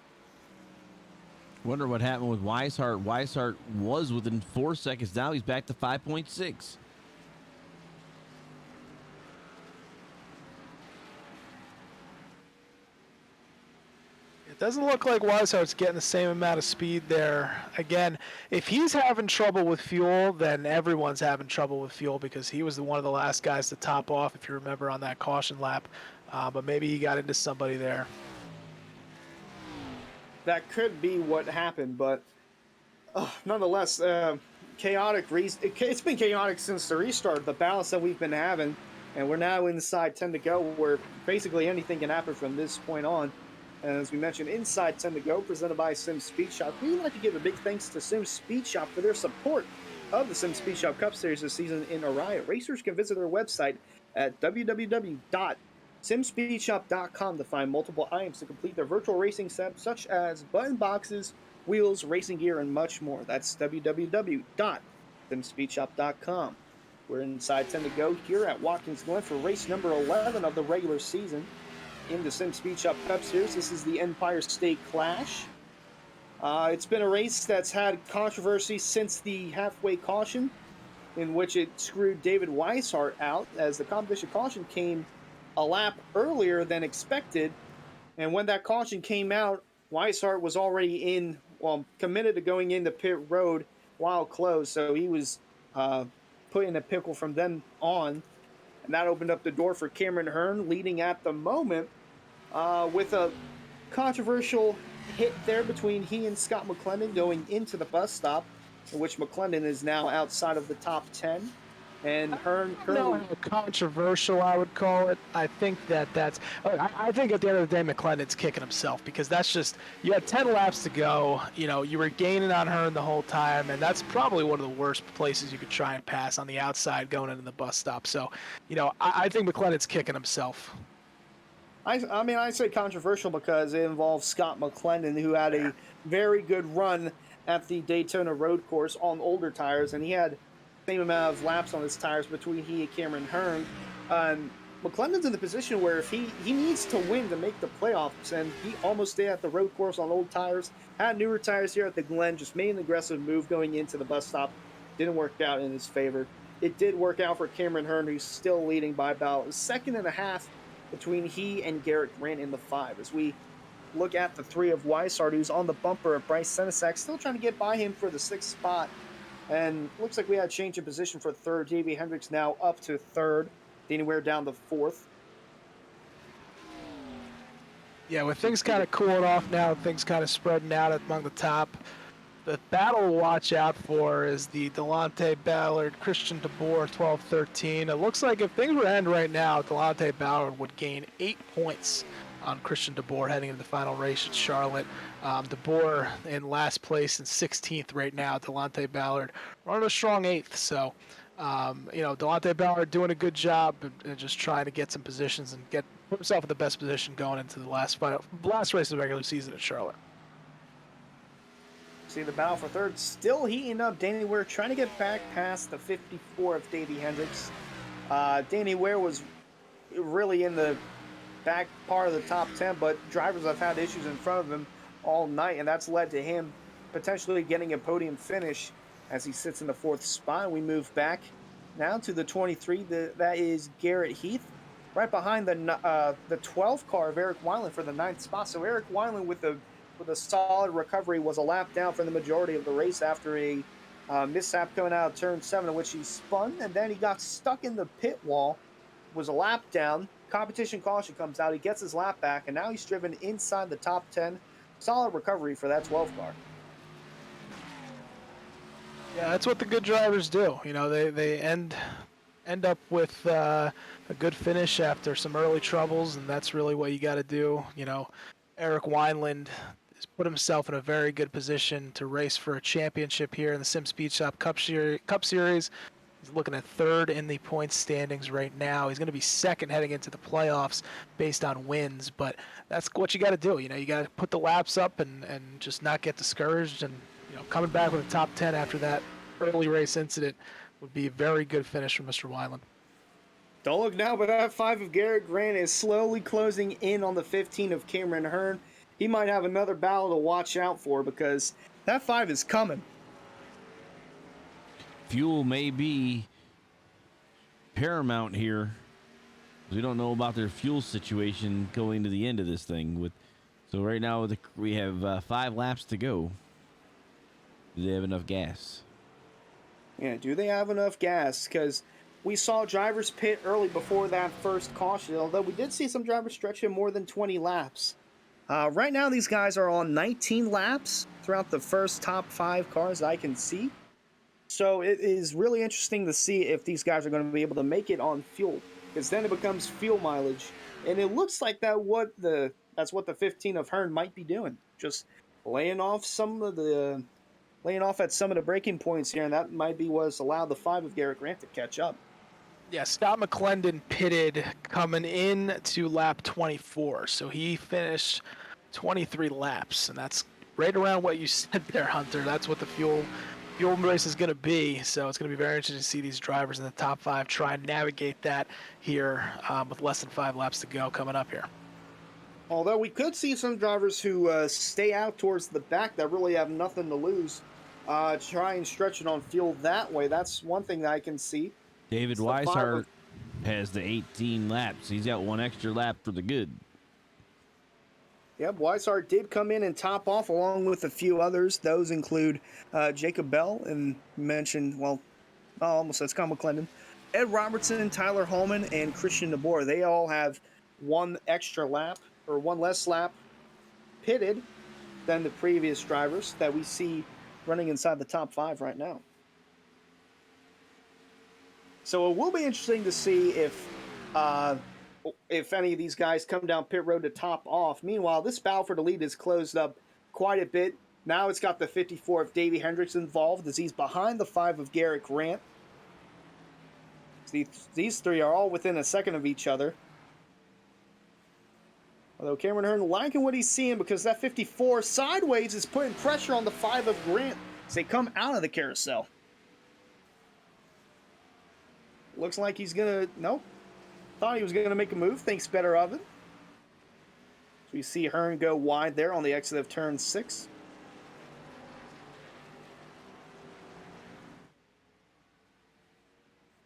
Wonder what happened with Weishart. Weishart was within 4 seconds. Now he's back to 5.6. It doesn't look like Weishart's getting the same amount of speed there. Again, if he's having trouble with fuel, then everyone's having trouble with fuel, because he was one of the last guys to top off, if you remember, on that caution lap. But maybe he got into somebody there. That could be what happened, but nonetheless, chaotic. It's been chaotic since the restart. The balance that we've been having, and we're now inside 10 to go, where basically anything can happen from this point on. And as we mentioned, inside 10 to go, presented by SimSpeedShop. We'd like to give a big thanks to SimSpeedShop for their support of the SimSpeedShop Cup Series this season in Orion. Racers can visit their website at www.simspeedshop.com to find multiple items to complete their virtual racing setup, such as button boxes, wheels, racing gear, and much more. That's www.simspeedshop.com. We're inside 10 to go here at Watkins Glen for race number 11 of the regular season in the SimSpeedShop Cup Series. This is the Empire State Clash. It's been a race that's had controversy since the halfway caution, in which it screwed David Weishart out, as the competition caution came a lap earlier than expected. And when that caution came out, Weishart was already committed to going into pit road while closed, so he was put in a pickle from then on. And that opened up the door for Cameron Hearn, leading at the moment with a controversial hit there between he and Scott Mcclendon going into the bus stop, in which Mcclendon is now outside of the top 10. And Hearn currently... how controversial I would call it. I think that's... I think at the end of the day, McClendon's kicking himself, because that's just... You had 10 laps to go. You know, you were gaining on Hearn the whole time, and that's probably one of the worst places you could try and pass, on the outside going into the bus stop. So, you know, I think McClendon's kicking himself. I mean, I say controversial because it involves Scott Mcclendon, who had a very good run at the Daytona road course on older tires, and he had the same amount of laps on his tires between he and Cameron Hearn. McClendon's in the position where if he needs to win to make the playoffs, and he almost did at the road course on old tires, had newer tires here at the Glen, just made an aggressive move going into the bus stop. Didn't work out in his favor. It did work out for Cameron Hearn, who's still leading by about a second and a half between he and Garrett Grant in the 5. As we look at the 3 of Weishart, who's on the bumper of Bryce Senesac, still trying to get by him for the 6th spot. And looks like we had a change in position for 3rd. Davey Hendricks now up to 3rd. Danny Ware down to 4th. Yeah, with things kind of cooling off now, things kind of spreading out among the top, the battle to watch out for is the Delonte Ballard, Christian DeBoer, 12-13. It looks like if things were to end right now, Delonte Ballard would gain 8 points on Christian DeBoer heading into the final race at Charlotte. DeBoer in last place and 16th right now. Delonte Ballard running a strong 8th. So, you know, Delonte Ballard doing a good job and just trying to get some positions and put himself in the best position going into the last race of the regular season at Charlotte. See the battle for 3rd still heating up. Danny Ware trying to get back past the 54 of Davey Hendricks. Danny Ware was really in the back part of the top 10, but drivers have had issues in front of him all night, and that's led to him potentially getting a podium finish as he sits in the 4th spot. We move back now to the 23. That is Garrett Heath, right behind the 12 car of Eric Weiland for the 9th spot. So Eric Weiland with a with a solid recovery, was a lap down for the majority of the race after a mishap coming out of turn 7 in which he spun, and then he got stuck in the pit wall, was a lap down. Competition caution comes out. He gets his lap back, and now he's driven inside the top 10. Solid recovery for that 12 car. Yeah, that's what the good drivers do. You know, they end up with a good finish after some early troubles, and that's really what you got to do. You know, Eric Weiland has put himself in a very good position to race for a championship here in the SimSpeedShop Cup Series. He's looking at third in the points standings right now. He's going to be second heading into the playoffs based on wins, but that's what you got to do. You know, you got to put the laps up and just not get discouraged. And, you know, coming back with a top 10 after that early race incident would be a very good finish from Mr. Weiland. Don't look now, but that 5 of Garrett Grant is slowly closing in on the 15 of Cameron Hearn. He might have another battle to watch out for because that 5 is coming. Fuel may be paramount here. We don't know about their fuel situation going to the end of this thing. So right now we have 5 laps to go. Do they have enough gas? Yeah, do they have enough gas? Because we saw drivers pit early before that first caution, although we did see some drivers stretch in more than 20 laps. Right now, these guys are on 19 laps throughout the first top 5 cars I can see. So it is really interesting to see if these guys are going to be able to make it on fuel, because then it becomes fuel mileage, and it looks like that's what the 15 of Hearn might be doing, just laying off at some of the breaking points here, and that might be what's allowed the 5 of Garrett Grant to catch up. Yeah, Scott Mcclendon pitted coming in to lap 24, so he finished 23 laps, and that's right around what you said there, Hunter. That's what the fuel race is going to be, so it's going to be very interesting to see these drivers in the top 5 try and navigate that here with less than 5 laps to go coming up here. Although we could see some drivers who stay out towards the back that really have nothing to lose, try and stretch it on fuel that way. That's one thing that I can see. David Weishart has the 18 laps. He's got 1 extra lap for the good. Yep, Weishart did come in and top off along with a few others. Those include Jacob Bell and mentioned, almost said Scott Mcclendon, Ed Robertson, Tyler Holman, and Christian DeBoer. They all have 1 extra lap or 1 less lap pitted than the previous drivers that we see running inside the top 5 right now. So it will be interesting to see if any of these guys come down pit road to top off. Meanwhile, this battle for the lead is closed up quite a bit. Now it's got the 54 of Davey Hendricks involved as he's behind the 5 of Garrett Grant. These 3 are all within a second of each other. Although Cameron Hearn liking what he's seeing because that 54 sideways is putting pressure on the 5 of Grant as they come out of the carousel. Looks like he's going to... Nope. Thought he was going to make a move. Thinks better of it. So we see Hearn go wide there on the exit of turn 6.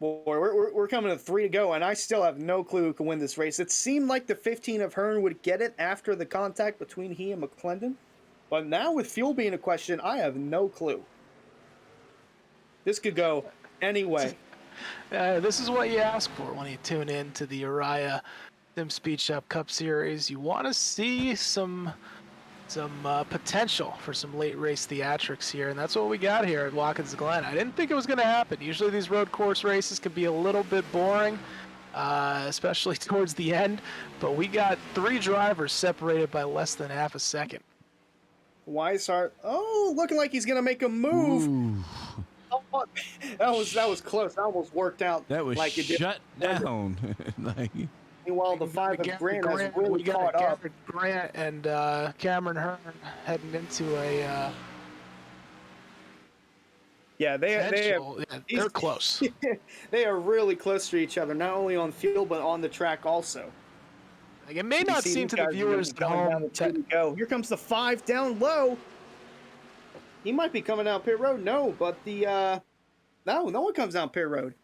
Boy, we're coming to 3 to go, and I still have no clue who can win this race. It seemed like the 15 of Hearn would get it after the contact between he and Mcclendon. But now with fuel being a question, I have no clue. This could go any way. This is what you ask for when you tune in to the Uriah SimSpeedShop Cup Series. You want to see some potential for some late race theatrics here, and that's what we got here at Watkins Glen. I didn't think it was going to happen. Usually these road course races can be a little bit boring, especially towards the end, but we got 3 drivers separated by less than half a second. Weishart, looking like he's going to make a move. Ooh. Oh, that was close. That almost worked out. That was like it did. shut down. Meanwhile, the 5 of Grant has really caught up. Garrett Grant and Cameron Hearn heading into a they're close. They are really close to each other, not only on field but on the track also. Like, it may not seem to the viewers at home. Here comes the 5 down low. He might be coming down pit road. No, but no one comes down pit road.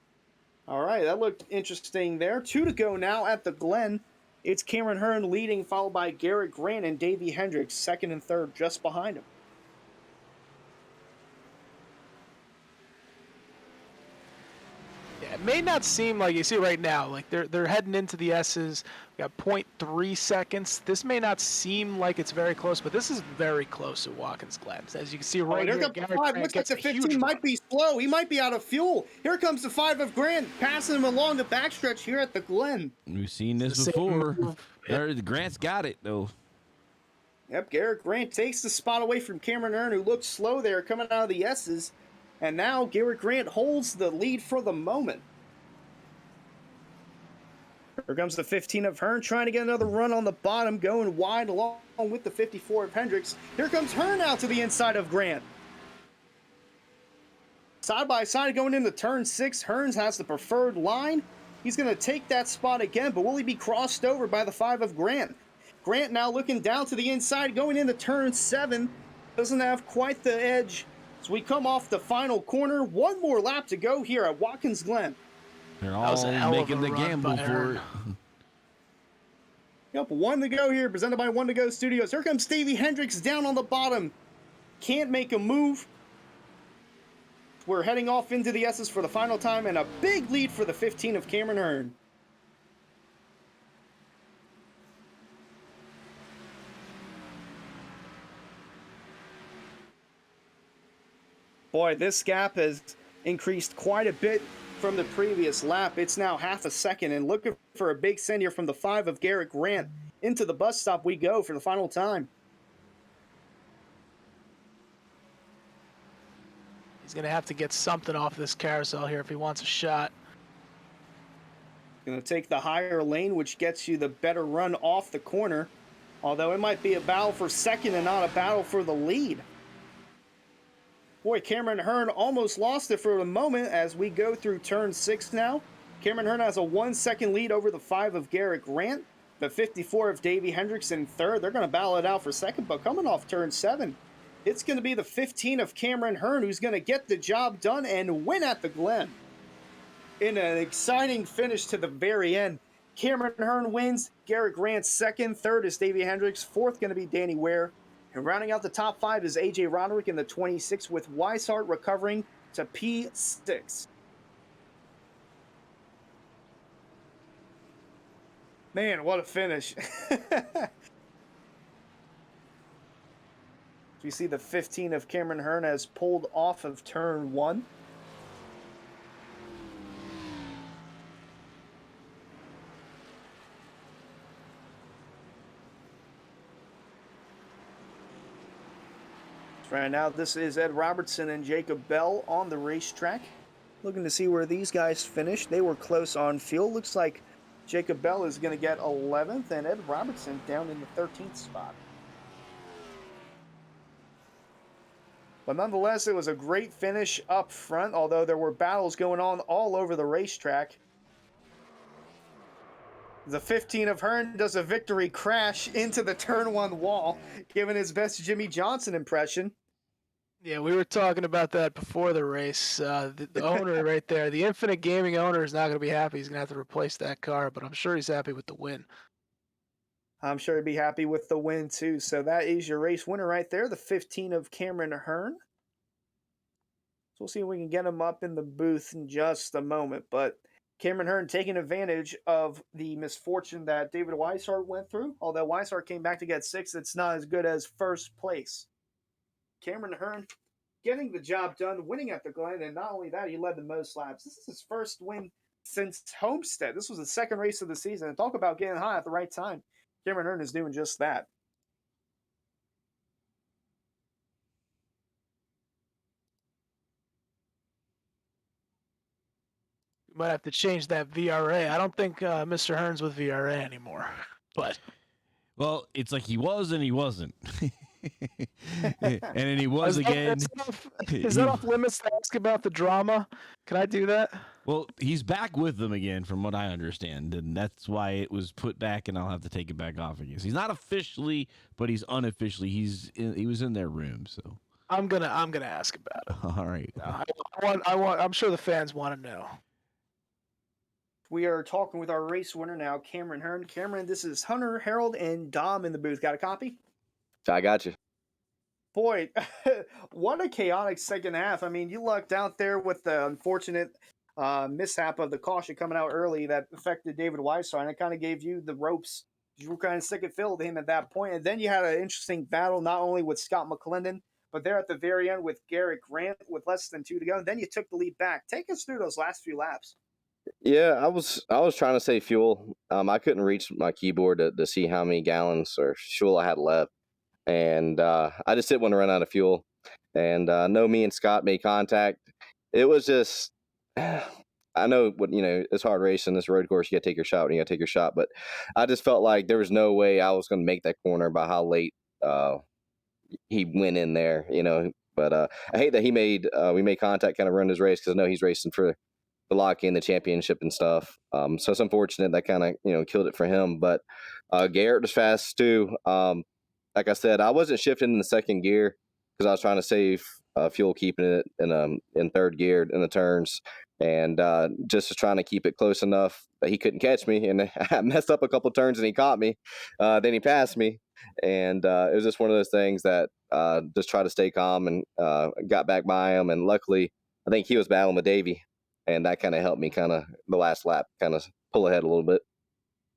All right, that looked interesting there. 2 to go now at the Glen. It's Cameron Hearn leading, followed by Garrett Grant and Davey Hendricks, second and third, just behind him. Yeah, it may not seem like you see right now, like they're heading into the S's. We got 0.3 seconds. This may not seem like it's very close, but this is very close at Watkins Glen. As you can see right There here, comes the Garrett 5. Grant Looks like gets the a huge 15 run. might be slow. He might be out of fuel. Here comes the 5 of Grant, passing him along the backstretch here at the Glen. We've seen this The same before. move. Grant's got it, though. Yep, Garrett Grant takes the spot away from Cameron Hearn, who looked slow there coming out of the S's. And now Garrett Grant holds the lead for the moment. Here comes the 15 of Hearn, trying to get another run on the bottom, going wide along with the 54 of Hendricks. Here comes Hearn out to the inside of Grant. Side by side going into turn 6, Hearns has the preferred line. He's going to take that spot again, but will he be crossed over by the 5 of Grant? Grant now looking down to the inside, going into turn 7. Doesn't have quite the edge. As we come off the final corner, one more lap to go here at Watkins Glen. They're was a all hell of making a the run gamble by for Hearn. it. Yep, one to go here, presented by One to Go Studios. Here comes Davey Hendricks down on the bottom. Can't make a move. We're heading off into the S's for the final time, and a big lead for the 15 of Cameron Hearn. Boy, this gap has increased quite a bit from the previous lap. It's now half a second, and looking for a big send here from the 5 of Garrett Grant. Into the bus stop we go for the final time. He's going to have to get something off this carousel here if he wants a shot. Going to take the higher lane, which gets you the better run off the corner. Although it might be a battle for second and not a battle for the lead. Boy, Cameron Hearn almost lost it for a moment as we go through turn 6 now. Cameron Hearn has a 1-second lead over the 5 of Garrett Grant. The 54 of Davey Hendricks in third. They're going to battle it out for second, but coming off turn 7, it's going to be the 15 of Cameron Hearn who's going to get the job done and win at the Glen. In an exciting finish to the very end, Cameron Hearn wins. Garrett Grant second. Third is Davey Hendricks. Fourth going to be Danny Ware. And rounding out the top 5 is AJ Roderick in the 26, with Weishart recovering to P6. Man, what a finish. We see the 15 of Cameron Hearn has pulled off of turn 1. Right now, this is Ed Robertson and Jacob Bell on the racetrack. Looking to see where these guys finish. They were close on field. Looks like Jacob Bell is going to get 11th, and Ed Robertson down in the 13th spot. But nonetheless, it was a great finish up front, although there were battles going on all over the racetrack. The 15 of Hearn does a victory crash into the turn 1 wall, giving his best Jimmy Johnson impression. Yeah, we were talking about that before the race. The owner right there, the Infinite Gaming owner, is not going to be happy. He's going to have to replace that car, but I'm sure he's happy with the win. I'm sure he'd be happy with the win, too. So that is your race winner right there, the 15 of Cameron Hearn. So we'll see if we can get him up in the booth in just a moment. But Cameron Hearn taking advantage of the misfortune that David Weishart went through. Although Weishart came back to get 6th, it's not as good as first place. Cameron Hearn getting the job done, winning at the Glen, and not only that, he led the most laps. This is his first win since Homestead. This was the second race of the season. And talk about getting hot at the right time. Cameron Hearn is doing just that. We might have to change that VRA. I don't think Mr. Hearn's with VRA anymore. But Well, it's like he was and he wasn't. And then he was again. Is that off limits to ask about the drama? Can I do that? Well, he's back with them again, from what I understand, and that's why it was put back, and I'll have to take it back off again. So he's not officially, but he's unofficially. He was in their room, so. I'm gonna ask about it. All right. I'm sure the fans want to know. We are talking with our race winner now, Cameron Hearn. Cameron, this is Hunter, Harold, and Dom in the booth. Got a copy? I got you. Boy, what a chaotic second half. I mean, you lucked out there with the unfortunate mishap of the caution coming out early that affected David Weissar, and it kind of gave you the ropes. You were kind of sick and filled him at that point. And then you had an interesting battle, not only with Scott Mcclendon, but there at the very end with Garrett Grant with less than 2 to go. And then you took the lead back. Take us through those last few laps. Yeah, I was trying to save fuel. I couldn't reach my keyboard to see how many gallons or fuel I had left, and I just didn't want to run out of fuel. And I know me and Scott made contact. It was just, I know what it's hard racing this road course. You got to take your shot when you got to take your shot, but I just felt like there was no way I was going to make that corner by how late he went in there. But I hate that we made contact, kind of run his race because I know he's racing for the lock in the championship and stuff. So it's unfortunate that kind of killed it for him. But Garrett was fast too. Like I said, I wasn't shifting in the second gear because I was trying to save fuel, keeping it in third gear in the turns, and just trying to keep it close enough that he couldn't catch me. And I messed up a couple turns and he caught me. Then he passed me, and it was just one of those things that just try to stay calm and got back by him. And luckily, I think he was battling with Davey, and that kind of helped me kind of the last lap kind of pull ahead a little bit.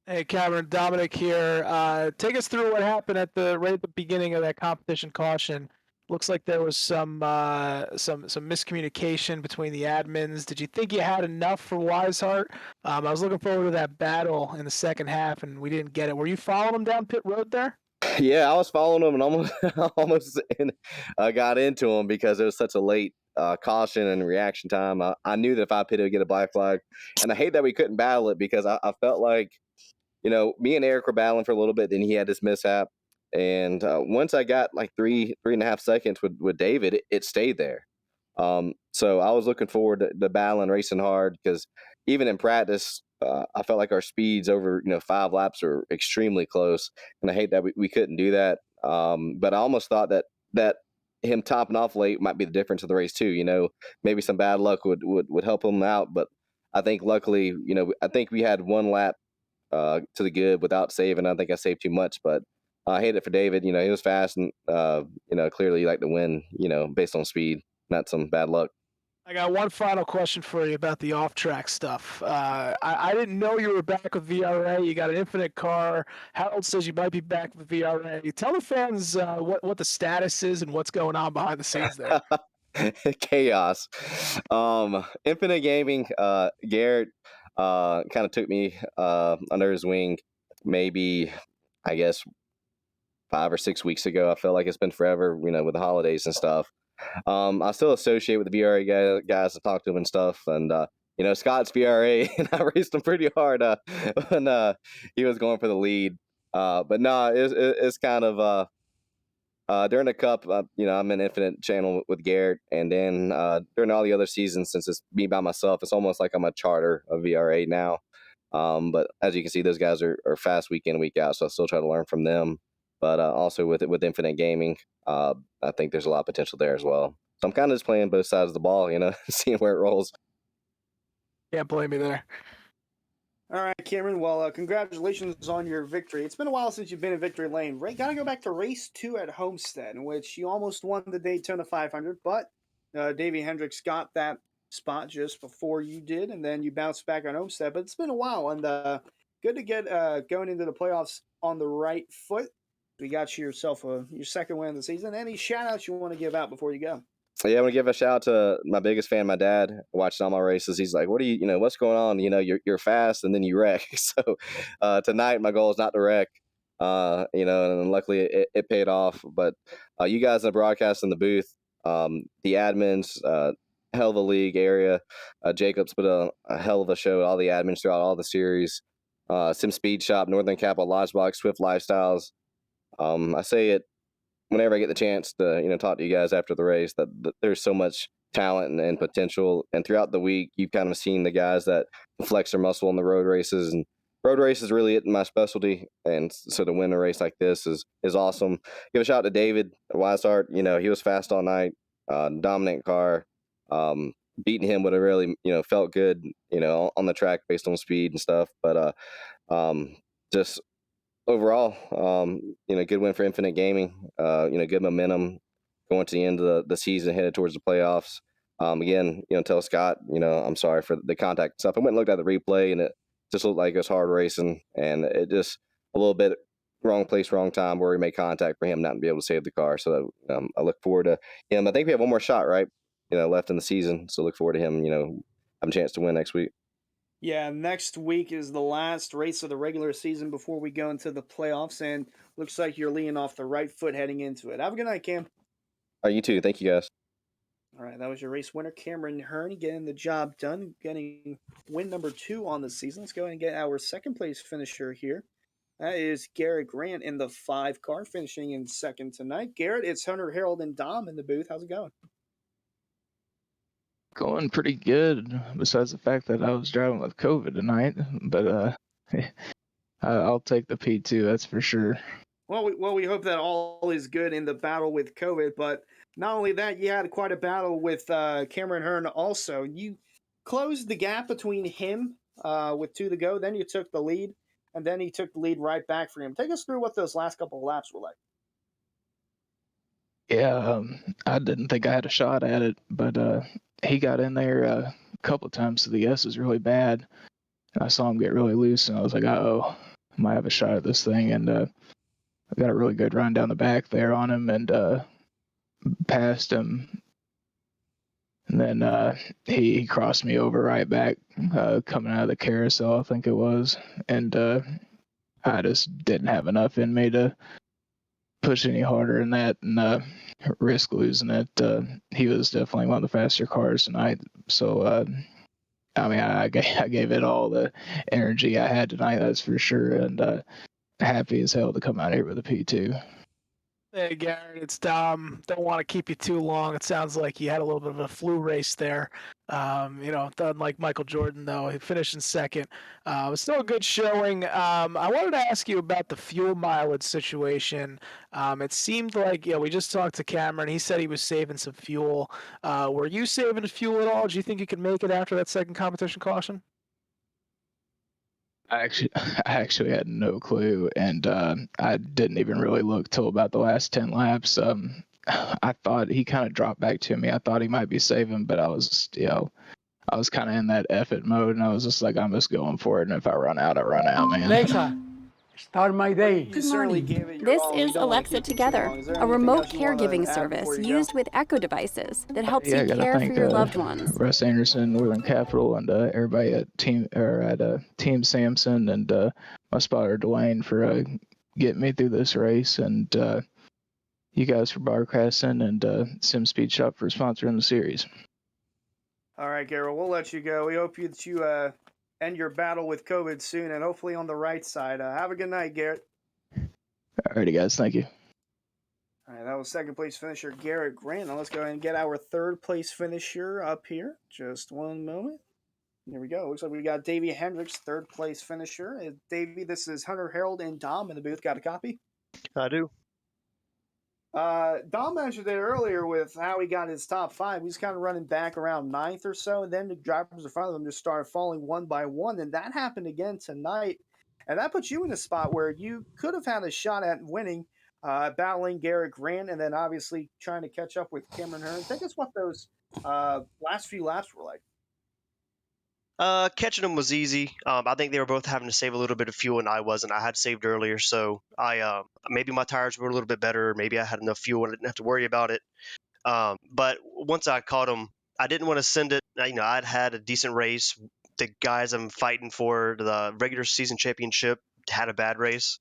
Hey, Cameron, Dominic here. Take us through what happened right at the beginning of that competition caution. Looks like there was some miscommunication between the admins. Did you think you had enough for Weishart? I was looking forward to that battle in the second half, and we didn't get it. Were you following him down pit road there? Yeah, I was following him and almost got into him because it was such a late caution and reaction time. I knew that if I pitted, I would get a black flag, and I hate that we couldn't battle it because I felt like me and Eric were battling for a little bit. Then he had this mishap, and once I got like 3.5 seconds with David, it stayed there. So I was looking forward to battling, racing hard because even in practice, I felt like our speeds over 5 laps are extremely close, and I hate that we couldn't do that. But I almost thought that him topping off late might be the difference of the race too. Maybe some bad luck would help him out, but I think luckily, I think we had 1 lap to the good without saving. I think I saved too much, but I hate it for David. He was fast and clearly he liked to win. Based on speed, not some bad luck. I got one final question for you about the off-track stuff. I didn't know you were back with VRA. You got an infinite car. Harold says you might be back with VRA. Tell the fans what the status is and what's going on behind the scenes there. Chaos. Infinite Gaming. Garrett kind of took me under his wing. Maybe I guess 5 or 6 weeks ago. I feel like it's been forever. With the holidays and stuff. I still associate with the VRA guys to talk to them and stuff. And, Scott's VRA, and I raced him pretty hard when he was going for the lead. But no, it's kind of during the Cup, I'm in Infinite Channel with Garrett. And then during all the other seasons, since it's me by myself, it's almost like I'm a charter of VRA now. But as you can see, those guys are fast week in, week out. So I still try to learn from them. But also with Infinite Gaming, I think there's a lot of potential there as well. So I'm kind of just playing both sides of the ball, seeing where it rolls. Can't blame me there. All right, Cameron. Well, congratulations on your victory. It's been a while since you've been in victory lane. Got to go back to race 2 at Homestead, in which you almost won the Daytona 500, but Davey Hendricks got that spot just before you did, and then you bounced back on Homestead. But it's been a while, and good to get going into the playoffs on the right foot. You got yourself your second win of the season. Any shout-outs you want to give out before you go? Yeah, I want to give a shout out to my biggest fan, my dad, watching all my races. He's like, what do what's going on? You're fast and then you wreck. So tonight, my goal is not to wreck, and luckily it paid off. But you guys in the broadcast in the booth, the admins, hell of a league area. Jacob's put a hell of a show, all the admins throughout all the series. SimSpeedShop, Northern Capital Lodgebox, Swift Lifestyles. I say it whenever I get the chance to, talk to you guys after the race, that there's so much talent and potential. And throughout the week, you've kind of seen the guys that flex their muscle in the road races. And road races really isn't my specialty. And so to win a race like this is awesome. Give a shout out to David Weishart. He was fast all night, dominant car. beating him would have really, felt good, on the track based on speed and stuff. But just overall, good win for Infinite Gaming. Good momentum going to the end of the season, headed towards the playoffs. Again, tell Scott, I'm sorry for the contact stuff. I went and looked at the replay, and it just looked like it was hard racing, and it just a little bit wrong place, wrong time where he made contact for him not to be able to save the car. So I look forward to him. I think we have one more shot, right? Left in the season. So look forward to him, having a chance to win next week. Yeah, next week is the last race of the regular season before we go into the playoffs, and looks like you're leading off the right foot heading into it. Have a good night, Cam. You too. Thank you, guys. All right, that was your race winner, Cameron Hearn, getting the job done, getting win number 2 on the season. Let's go ahead and get our second place finisher here. That is Garrett Grant in the 5 car, finishing in second tonight. Garrett, it's Hunter, Harold, and Dom in the booth. How's it going? Going pretty good, besides the fact that I was driving with COVID tonight. But I'll take the P2, that's for sure. Well, we hope that all is good in the battle with COVID, but not only that, you had quite a battle with Cameron Hearn also. You closed the gap between him with 2 to go, then you took the lead, and then he took the lead right back for him. Take us through what those last couple of laps were like. Yeah, I didn't think I had a shot at it, but he got in there a couple times, so the S is really bad. I saw him get really loose, and I was like, uh-oh, I might have a shot at this thing, and I got a really good run down the back there on him, and passed him. And then he crossed me over right back, coming out of the carousel, I think it was, and I just didn't have enough in me to push any harder than that and risk losing it. He was definitely one of the faster cars tonight. So, I gave it all the energy I had tonight, that's for sure. And happy as hell to come out here with a P2. Hey, Garrett, it's Dom. Don't want to keep you too long. It sounds like you had a little bit of a flu race there. Unlike Michael Jordan, though, he finished in second. It was still a good showing. I wanted to ask you about the fuel mileage situation. It seemed like, we just talked to Cameron. He said he was saving some fuel. Were you saving fuel at all? Do you think you could make it after that second competition caution? I actually had no clue, and I didn't even really look till about the last 10 laps. I thought he kind of dropped back to me. I thought he might be saving, but I was kind of in that effort mode, and I was just like, I'm just going for it, and if I run out, I run out, man. Alexa, start my day. You certainly gave it your This all. You is don't wanna Alexa keep it too Together, long. Is there a anything remote else you wanna caregiving add service before you go? used with Echo devices that helps Yeah, I you gotta care for thank your loved ones. Russ Anderson, Northern Capital, and everybody at Team Samson, and my spotter Dwayne for getting me through this race, and you guys for broadcasting, and SimSpeedShop for sponsoring the series. All right, Garrett, we'll let you go. We hope that you end your battle with COVID soon, and hopefully on the right side. Have a good night, Garrett. Alrighty, guys, thank you. All right, that was second place finisher Garrett Grant. Now let's go ahead and get our third place finisher up here. Just one moment. There we go. Looks like we got Davey Hendricks, third place finisher. Davey, this is Hunter, Harold, and Dom in the booth. Got a copy? I do. Dom mentioned it earlier with how he got his top 5. He was kind of running back around 9th or so, and then the drivers in front of him just started falling one by one, and that happened again tonight. And that puts you in a spot where you could have had a shot at winning, battling Garrett Grant, and then obviously trying to catch up with Cameron Hearn. Think us what those last few laps were like. Catching them was easy. I think they were both having to save a little bit of fuel, and I wasn't. I had saved earlier, so I maybe my tires were a little bit better. Maybe I had enough fuel and I didn't have to worry about it. But once I caught them, I didn't want to send it. I'd had a decent race. The guys I'm fighting for the regular season championship had a bad race,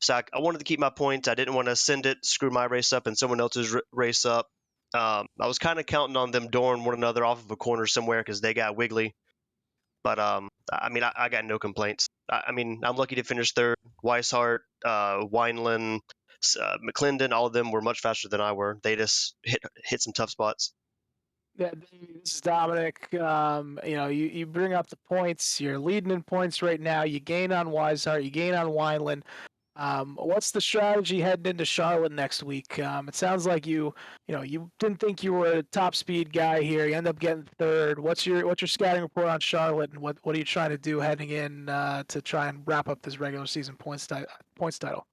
so I wanted to keep my points. I didn't want to send it, screw my race up, and someone else's race up. I was kind of counting on them dooring one another off of a corner somewhere because they got wiggly. But I got no complaints. I'm lucky to finish third. Weishart, Weiland, Mcclendon, all of them were much faster than I were. They just hit some tough spots. Yeah, this is Dominic. You bring up the points. You're leading in points right now. You gain on Weishart. You gain on Weiland. What's the strategy heading into Charlotte next week? It sounds like you didn't think you were a top speed guy here. You end up getting third. What's your scouting report on Charlotte, and what are you trying to do heading in to try and wrap up this regular season points title?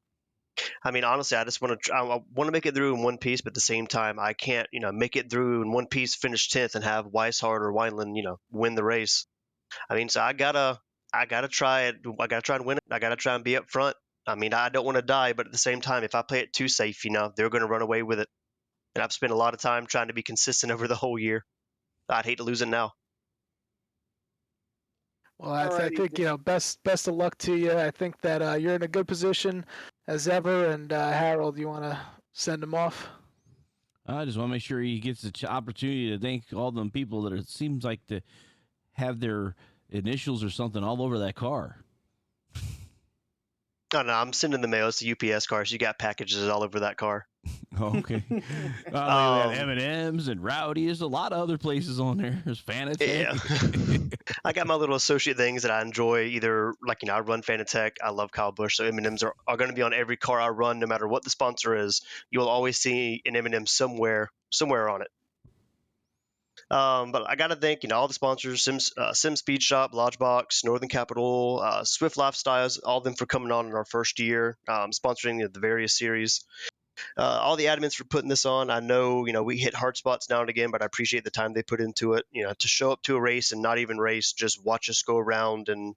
I mean, honestly, I just want to. I want to make it through in one piece, but at the same time, I can't, make it through in one piece, finish 10th, and have Weishart or Weiland, win the race. I mean, so I gotta try it. I gotta try and win it. I gotta try and be up front. I mean, I don't want to die, but at the same time, if I play it too safe, they're going to run away with it. And I've spent a lot of time trying to be consistent over the whole year. I'd hate to lose it now. Well, I think best of luck to you. I think that you're in a good position as ever. And Harold, you want to send him off? I just want to make sure he gets the opportunity to thank all them people that it seems like to have their initials or something all over that car. No, I'm sending the mail. It's the UPS car, so you got packages all over that car. Okay. M&M's and Rowdy. There's a lot of other places on there. There's Fanatec. Yeah. I got my little associate things that I enjoy. Either I run Fanatec. I love Kyle Busch, so M&M's are going to be on every car I run, no matter what the sponsor is. You'll always see an M&M somewhere on it. But I got to thank, all the sponsors, SimSpeedShop, Lodgebox, Northern Capital, Swift Lifestyles, all of them for coming on in our first year, sponsoring the various series. All the admins for putting this on. I know, we hit hard spots now and again, but I appreciate the time they put into it, to show up to a race and not even race, just watch us go around and,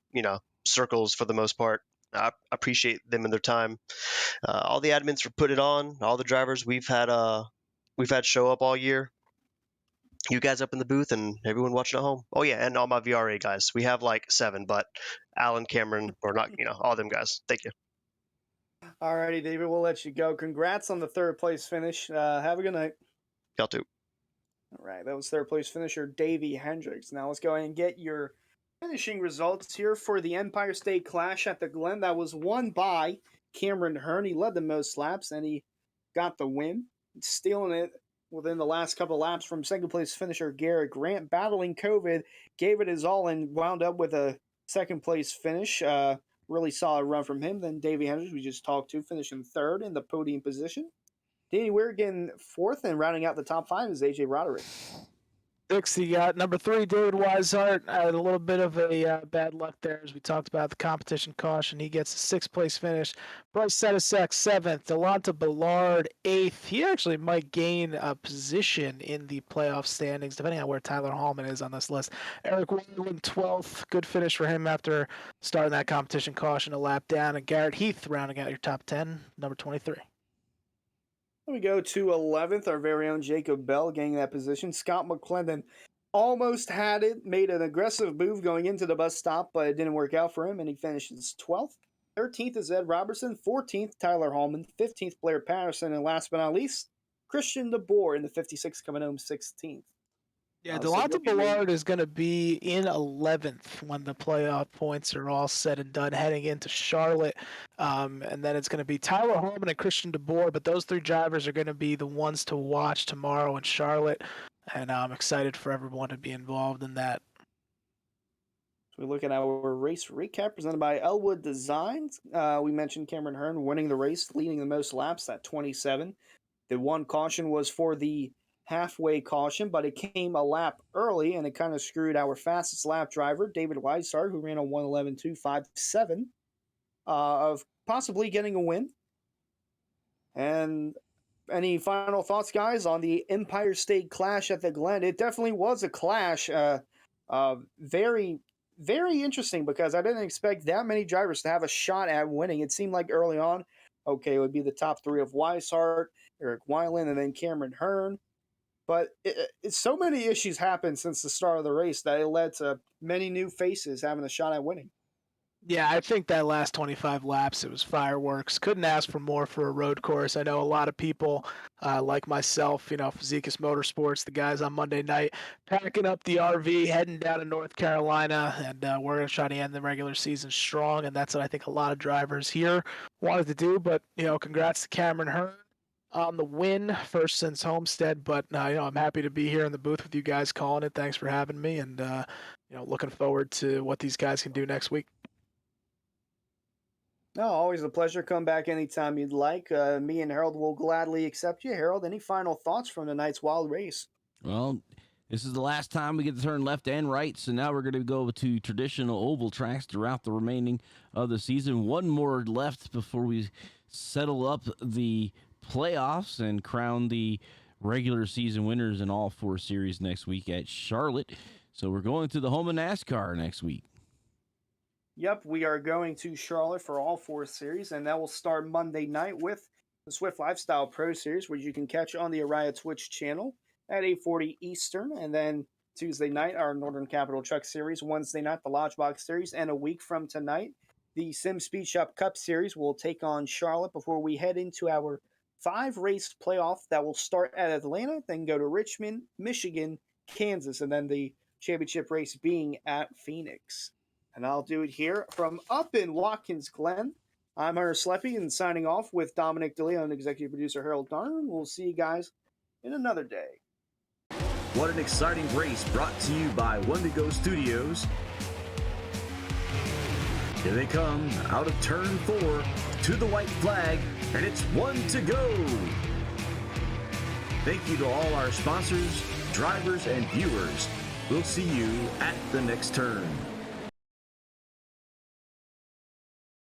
circles for the most part. I appreciate them and their time. All the admins for put it on, all the drivers we've had show up all year. You guys up in the booth and everyone watching at home. Oh yeah, and all my VRA guys. We have 7, but Alan, Cameron, or not, all them guys. Thank you. Alrighty, David, we'll let you go. Congrats on the third place finish. Have a good night. Y'all too. All right, that was third place finisher Davey Hendricks. Now let's go ahead and get your finishing results here for the Empire State Clash at the Glen. That was won by Cameron Hearn. He led the most laps and he got the win, stealing it within the last couple of laps from second place finisher Garrett Grant. Battling COVID, gave it his all and wound up with a second place finish. Really solid run from him. Then Davey Hendricks, we just talked to, finishing third in the podium position. Danny Ware getting fourth, and rounding out the top 5 is AJ Roderick. 6, you got number 3, David Weishart. Had a little bit of a bad luck there, as we talked about the competition caution. He gets a 6th place finish. Bryce Sedisek 7th. Delonta Ballard 8th. He actually might gain a position in the playoff standings, depending on where Tyler Hallman is on this list. Eric Weiland 12th. Good finish for him after starting that competition caution a lap down. And Garrett Heath rounding out your top 10, number 23. We go to 11th, our very own Jacob Bell getting that position. Scott Mcclendon almost had it, made an aggressive move going into the bus stop, but it didn't work out for him, and he finishes 12th. 13th is Ed Robertson. 14th, Tyler Hallman. 15th, Blair Patterson. And last but not least, Christian DeBoer in the 56 coming home 16th. Yeah, Delonta Ballard is going to be in 11th when the playoff points are all said and done, heading into Charlotte. And then it's going to be Tyler Hallman and Christian DeBoer, but those 3 drivers are going to be the ones to watch tomorrow in Charlotte. And I'm excited for everyone to be involved in that. So we look at our race recap presented by Elwood Designs. We mentioned Cameron Hearn winning the race, leading the most laps at 27. The one caution was for the halfway caution, but it came a lap early, and it kind of screwed our fastest lap driver, David Weishart, who ran a 1:11.257, of possibly getting a win. And any final thoughts, guys, on the Empire State Clash at the Glen? It definitely was a clash. Very, very interesting, because I didn't expect that many drivers to have a shot at winning. It seemed like early on, okay, it would be the top 3 of Weishart, Eric Weiland, and then Cameron Hearn. But so many issues happened since the start of the race that it led to many new faces having a shot at winning. Yeah, I think that last 25 laps, it was fireworks. Couldn't ask for more for a road course. I know a lot of people, like myself, Physicus Motorsports, the guys on Monday night, packing up the RV, heading down to North Carolina, and we're going to try to end the regular season strong, and that's what I think a lot of drivers here wanted to do. But, congrats to Cameron Hearn on the win, first since Homestead. But I'm happy to be here in the booth with you guys calling it. Thanks for having me, and looking forward to what these guys can do next week. No, always a pleasure. Come back anytime you'd like. Me and Harold will gladly accept you. Harold, any final thoughts from tonight's wild race? Well, this is the last time we get to turn left and right, so now we're going to go to traditional oval tracks throughout the remaining of the season. One more left before we settle up the playoffs and crown the regular season winners in all 4 series next week at Charlotte. So we're going to the home of NASCAR next week. Yep, we are going to Charlotte for all 4 series, and that will start Monday night with the Swift Lifestyle Pro Series, which you can catch on the Araya Twitch channel at 8:40 Eastern, and then Tuesday night, our Northern Capital Truck Series, Wednesday night, the Lodgebox Series, and a week from tonight, the SimSpeedShop Cup Series will take on Charlotte before we head into our 5-race playoff that will start at Atlanta, then go to Richmond, Michigan, Kansas, and then the championship race being at Phoenix. And I'll do it here from up in Watkins Glen. I'm Hunter Sleppy and signing off with Dominic DeLeo and executive producer Harold Darner. We'll see you guys in another day. What an exciting race brought to you by Wendigo Studios. Here they come out of turn 4 to the white flag, and it's 1 to go. Thank you to all our sponsors, drivers, and viewers. We'll see you at the next turn.